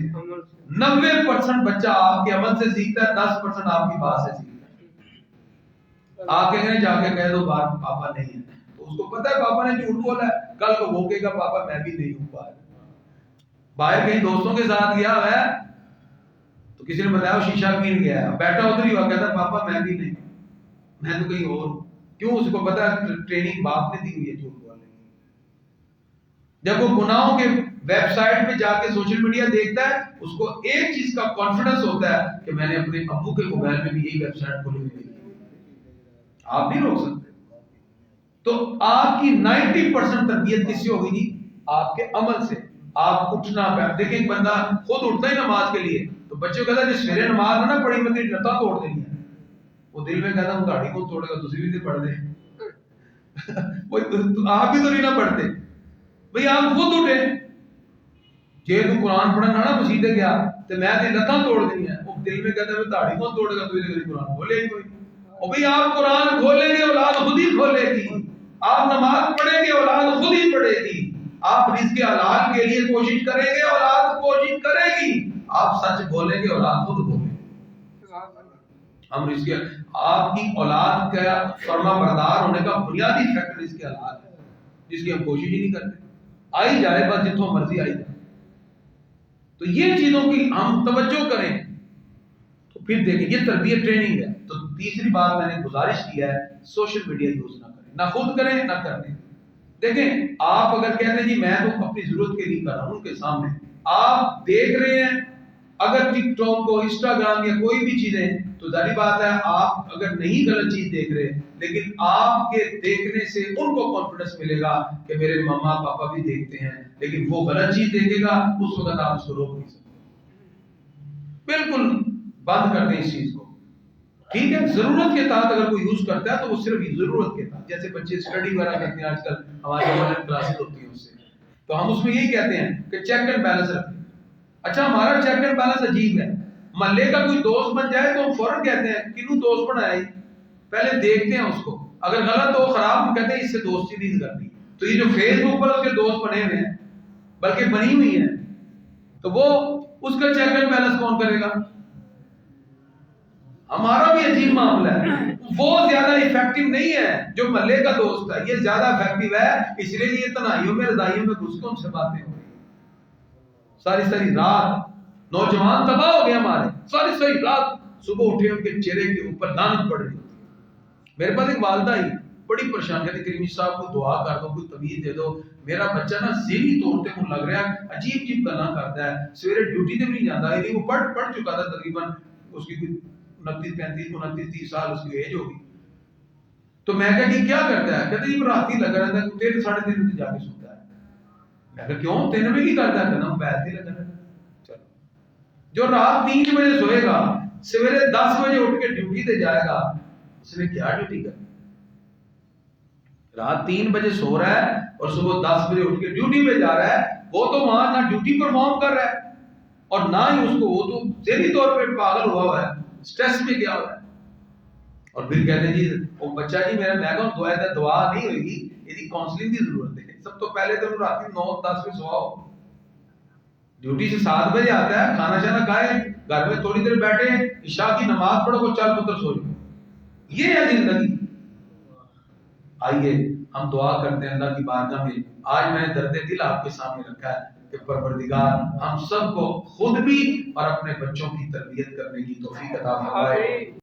[SPEAKER 1] 90% بچہ آپ کے عمل سے سیکھتا ہے، 10% آپ کی بات سے سیکھتا ہے. آپ کہیں گے جا کے کہہ دو بات پاپا نہیں ہے، تو اس کو پتا ہے پاپا نے جھوٹ بولا ہے، کل کو وہ کہے گا پاپا میں بھی نہیں ہوں. باہر کہیں دوستوں کے ساتھ گیا ہے تو کسی نے بتایا وہ شیشہ پین گیا ہے، بیٹھا ادھر ہی ہوا کہتا ہے پاپا میں بھی نہیں، میں تو کہیں اور ہوں. کیوں؟ اس کو پتا ہے ٹریننگ باپ نے دی ہوئی ہے جھوٹ بولنے کی. جب وہ گناہوں کے ویب سائٹ پہ جا کے سوشل میڈیا دیکھتا ہے اس کو ایک چیز کا کانفیڈنس ہوتا ہے کہ میں نے اپنے ابو کے موبائل میں بھی یہی ویب سائٹ کھولی ہوئی ہے. آپ نہیں روک سکتے. تو آپ کی 90% تربیت کس سے ہوگی جی؟ آپ کے عمل سے. آپ اٹھنا بیٹھ دیکھیں ایک بندہ خود اٹھتا ہے نماز کے لیے تو بچے کو کہتا ہے جس سویرے نماز نہ پڑھی میں تیری لتاں توڑ دینی ہے. وہ دل میں کہتا ہوں داڑھی کو توڑے گا تسی بھی پڑھ دے. آپ بھی تو نہیں نہ پڑھتے بھئی. آپ خود اٹھے جے تو قرآن پڑھنا نہ مسیدے گیا تو میں تیری لتاں توڑ دینی ہے. وہ دل میں کہتا ہے داڑھی کو توڑے گا تو قرآن کھولے ہی کوئی. اور بھئی آپ قرآن کھولیں گے اولاد خود ہی کھولے گی. آپ نماز پڑھیں گے اولاد خود ہی پڑھے گی. آپ رزق حلال کے لیے کوشش کریں گے اولاد کوشش کرے گی. آپ سچ بولیں گے اولاد خود بولے گی. ہم رزق آپ کی اولاد کا فرما بردار ہونے کا بنیادی فیکٹر رزق حلال ہے جس کی ہم کوشش ہی نہیں کرتے. آئی جائے بس جتوں مرضی آئی جائے. تو یہ چیزوں کی ہم توجہ کریں تو پھر دیکھیں یہ تربیت ٹریننگ ہے. تو تیسری بات میں نے گزارش کی ہے سوشل میڈیا یوز نہ کریں، نہ خود کریں نہ کریں. دیکھیں آپ اگر کہتے ہیں جی میں تو اپنی ضرورت کے لیے کر رہا ہوں ان کے سامنے، آپ دیکھ رہے ہیں اگر ٹک ٹاک کو انسٹاگرام یا کوئی بھی چیزیں تو ظاہری بات ہے آپ اگر نہیں غلط چیز دیکھ رہے لیکن آپ کے دیکھنے سے ان کو کانفیڈنس ملے گا کہ میرے ماما پاپا بھی دیکھتے ہیں، لیکن وہ غلط چیز دیکھے گا اس وقت آپ اس کو روک نہیں سکتے. بالکل بند کر دیں اس چیز کو. ٹھیک ہے ضرورت کے تحت اگر کوئی یوز کرتا ہے تو وہ صرف ضرورت کے تحت. جیسے بچے اسٹڈی وغیرہ کرتے ہیں آج کل ہماری آن لائن کلاسز ہوتی ہیں اس سے تو ہم اس میں یہی کہتے ہیں کہ چیک اینڈ بیلنس رکھیں. اچھا ہمارا چیک اینڈ بیلنس عجیب ہے. محلے کا کوئی دوست بن جائے تو ہم فوراً کہتے ہیں کنوں دوست بنایا، پہلے دیکھتے ہیں اس کو، اگر غلط ہو خراب ہم کہتے ہیں اس سے دوستی نہیں کرنی. تو یہ جو فیس بک پر اس کے دوست بنے ہوئے ہیں بلکہ بنی ہوئی ہیں تو وہ اس کا چیک اینڈ بیلنس کون کرے گا؟ ہمارا بھی عجیب معاملہ ہے. وہ زیادہ افیکٹو نہیں ہے جو محلے کا دوست ہے، یہ زیادہ افیکٹو ہے. اس لیے یہ تنہائیوں میں رضائیوں میں گھس کے ان سے باتیں ہو رہی ساری ساری رات. نوجوان تباہ ہو گئے ہمارے، ساری ساری رات صبح اٹھے ان کے چہرے کے اوپر لعنت پڑ رہی. میرے پاس ایک والدہ ہی بڑی پریشان کہتی کریمی صاحب کو دعا کر دو، کوئی تعویذ دے دو، میرا بچہ نا ذہنی طور پہ لگ رہا ہے عجیب عجیب گلاں کرتا ہے، سویرے ڈیوٹی تے بھی نہیں جاتا ہے. وہ پڑھ چکا تھا تقریباً اس کی کوئی 29 سال اس کی ایج ہوگی. تو میں کہا کہ کیا کرتا ہے؟ کہتے یہ رات ہی لگا رہتا ہے 3 ساڑھے 3 بجے جا کے سوتا ہے. میں کہا کیوں 3 بجے کی کرتا ہے؟ کہنا بیت ہی لگا رہتا ہے. چلو جو رات 3 بجے سوئے گا سویرے 10 بجے اٹھ کے ڈیوٹی تے جائے گا اس نے کیا ڈیوٹی کرنی؟ رات 3 بجے سو رہا ہے اور صبح 10 بجے اٹھ کے ڈیوٹی پہ جا رہا ہے. وہ تو وہاں نہ ڈیوٹی پرفارم کر رہا ہے اور نہ ہی اس کو، وہ تو ذہنی طور پہ پاگل ہوا ہے، اسٹریس میں گیا ہوا ہے. اور پھر کہتے ہیں جی وہ بچہ جی میرا میں کہوں دعا نہیں ہوئے گی، یہ کاؤنسلنگ کی ضرورت ہے. سب تو پہلے تو رات 9-10 بجے سواؤ، ڈیوٹی سے 7 بجے آتا ہے، کھانا شانا کھائے، گھر میں تھوڑی دیر بیٹھے، عشاء کی نماز پڑھو کو چل پتر سو جاؤ. یہ ہے زندگی. آئیے ہم دعا کرتے ہیں اللہ کی بارگاہ میں. آج میں نے درد دل آپ کے سامنے رکھا ہے کہ پروردگار ہم سب کو خود بھی اور اپنے بچوں کی تربیت کرنے کی توفیق عطا فرمائے.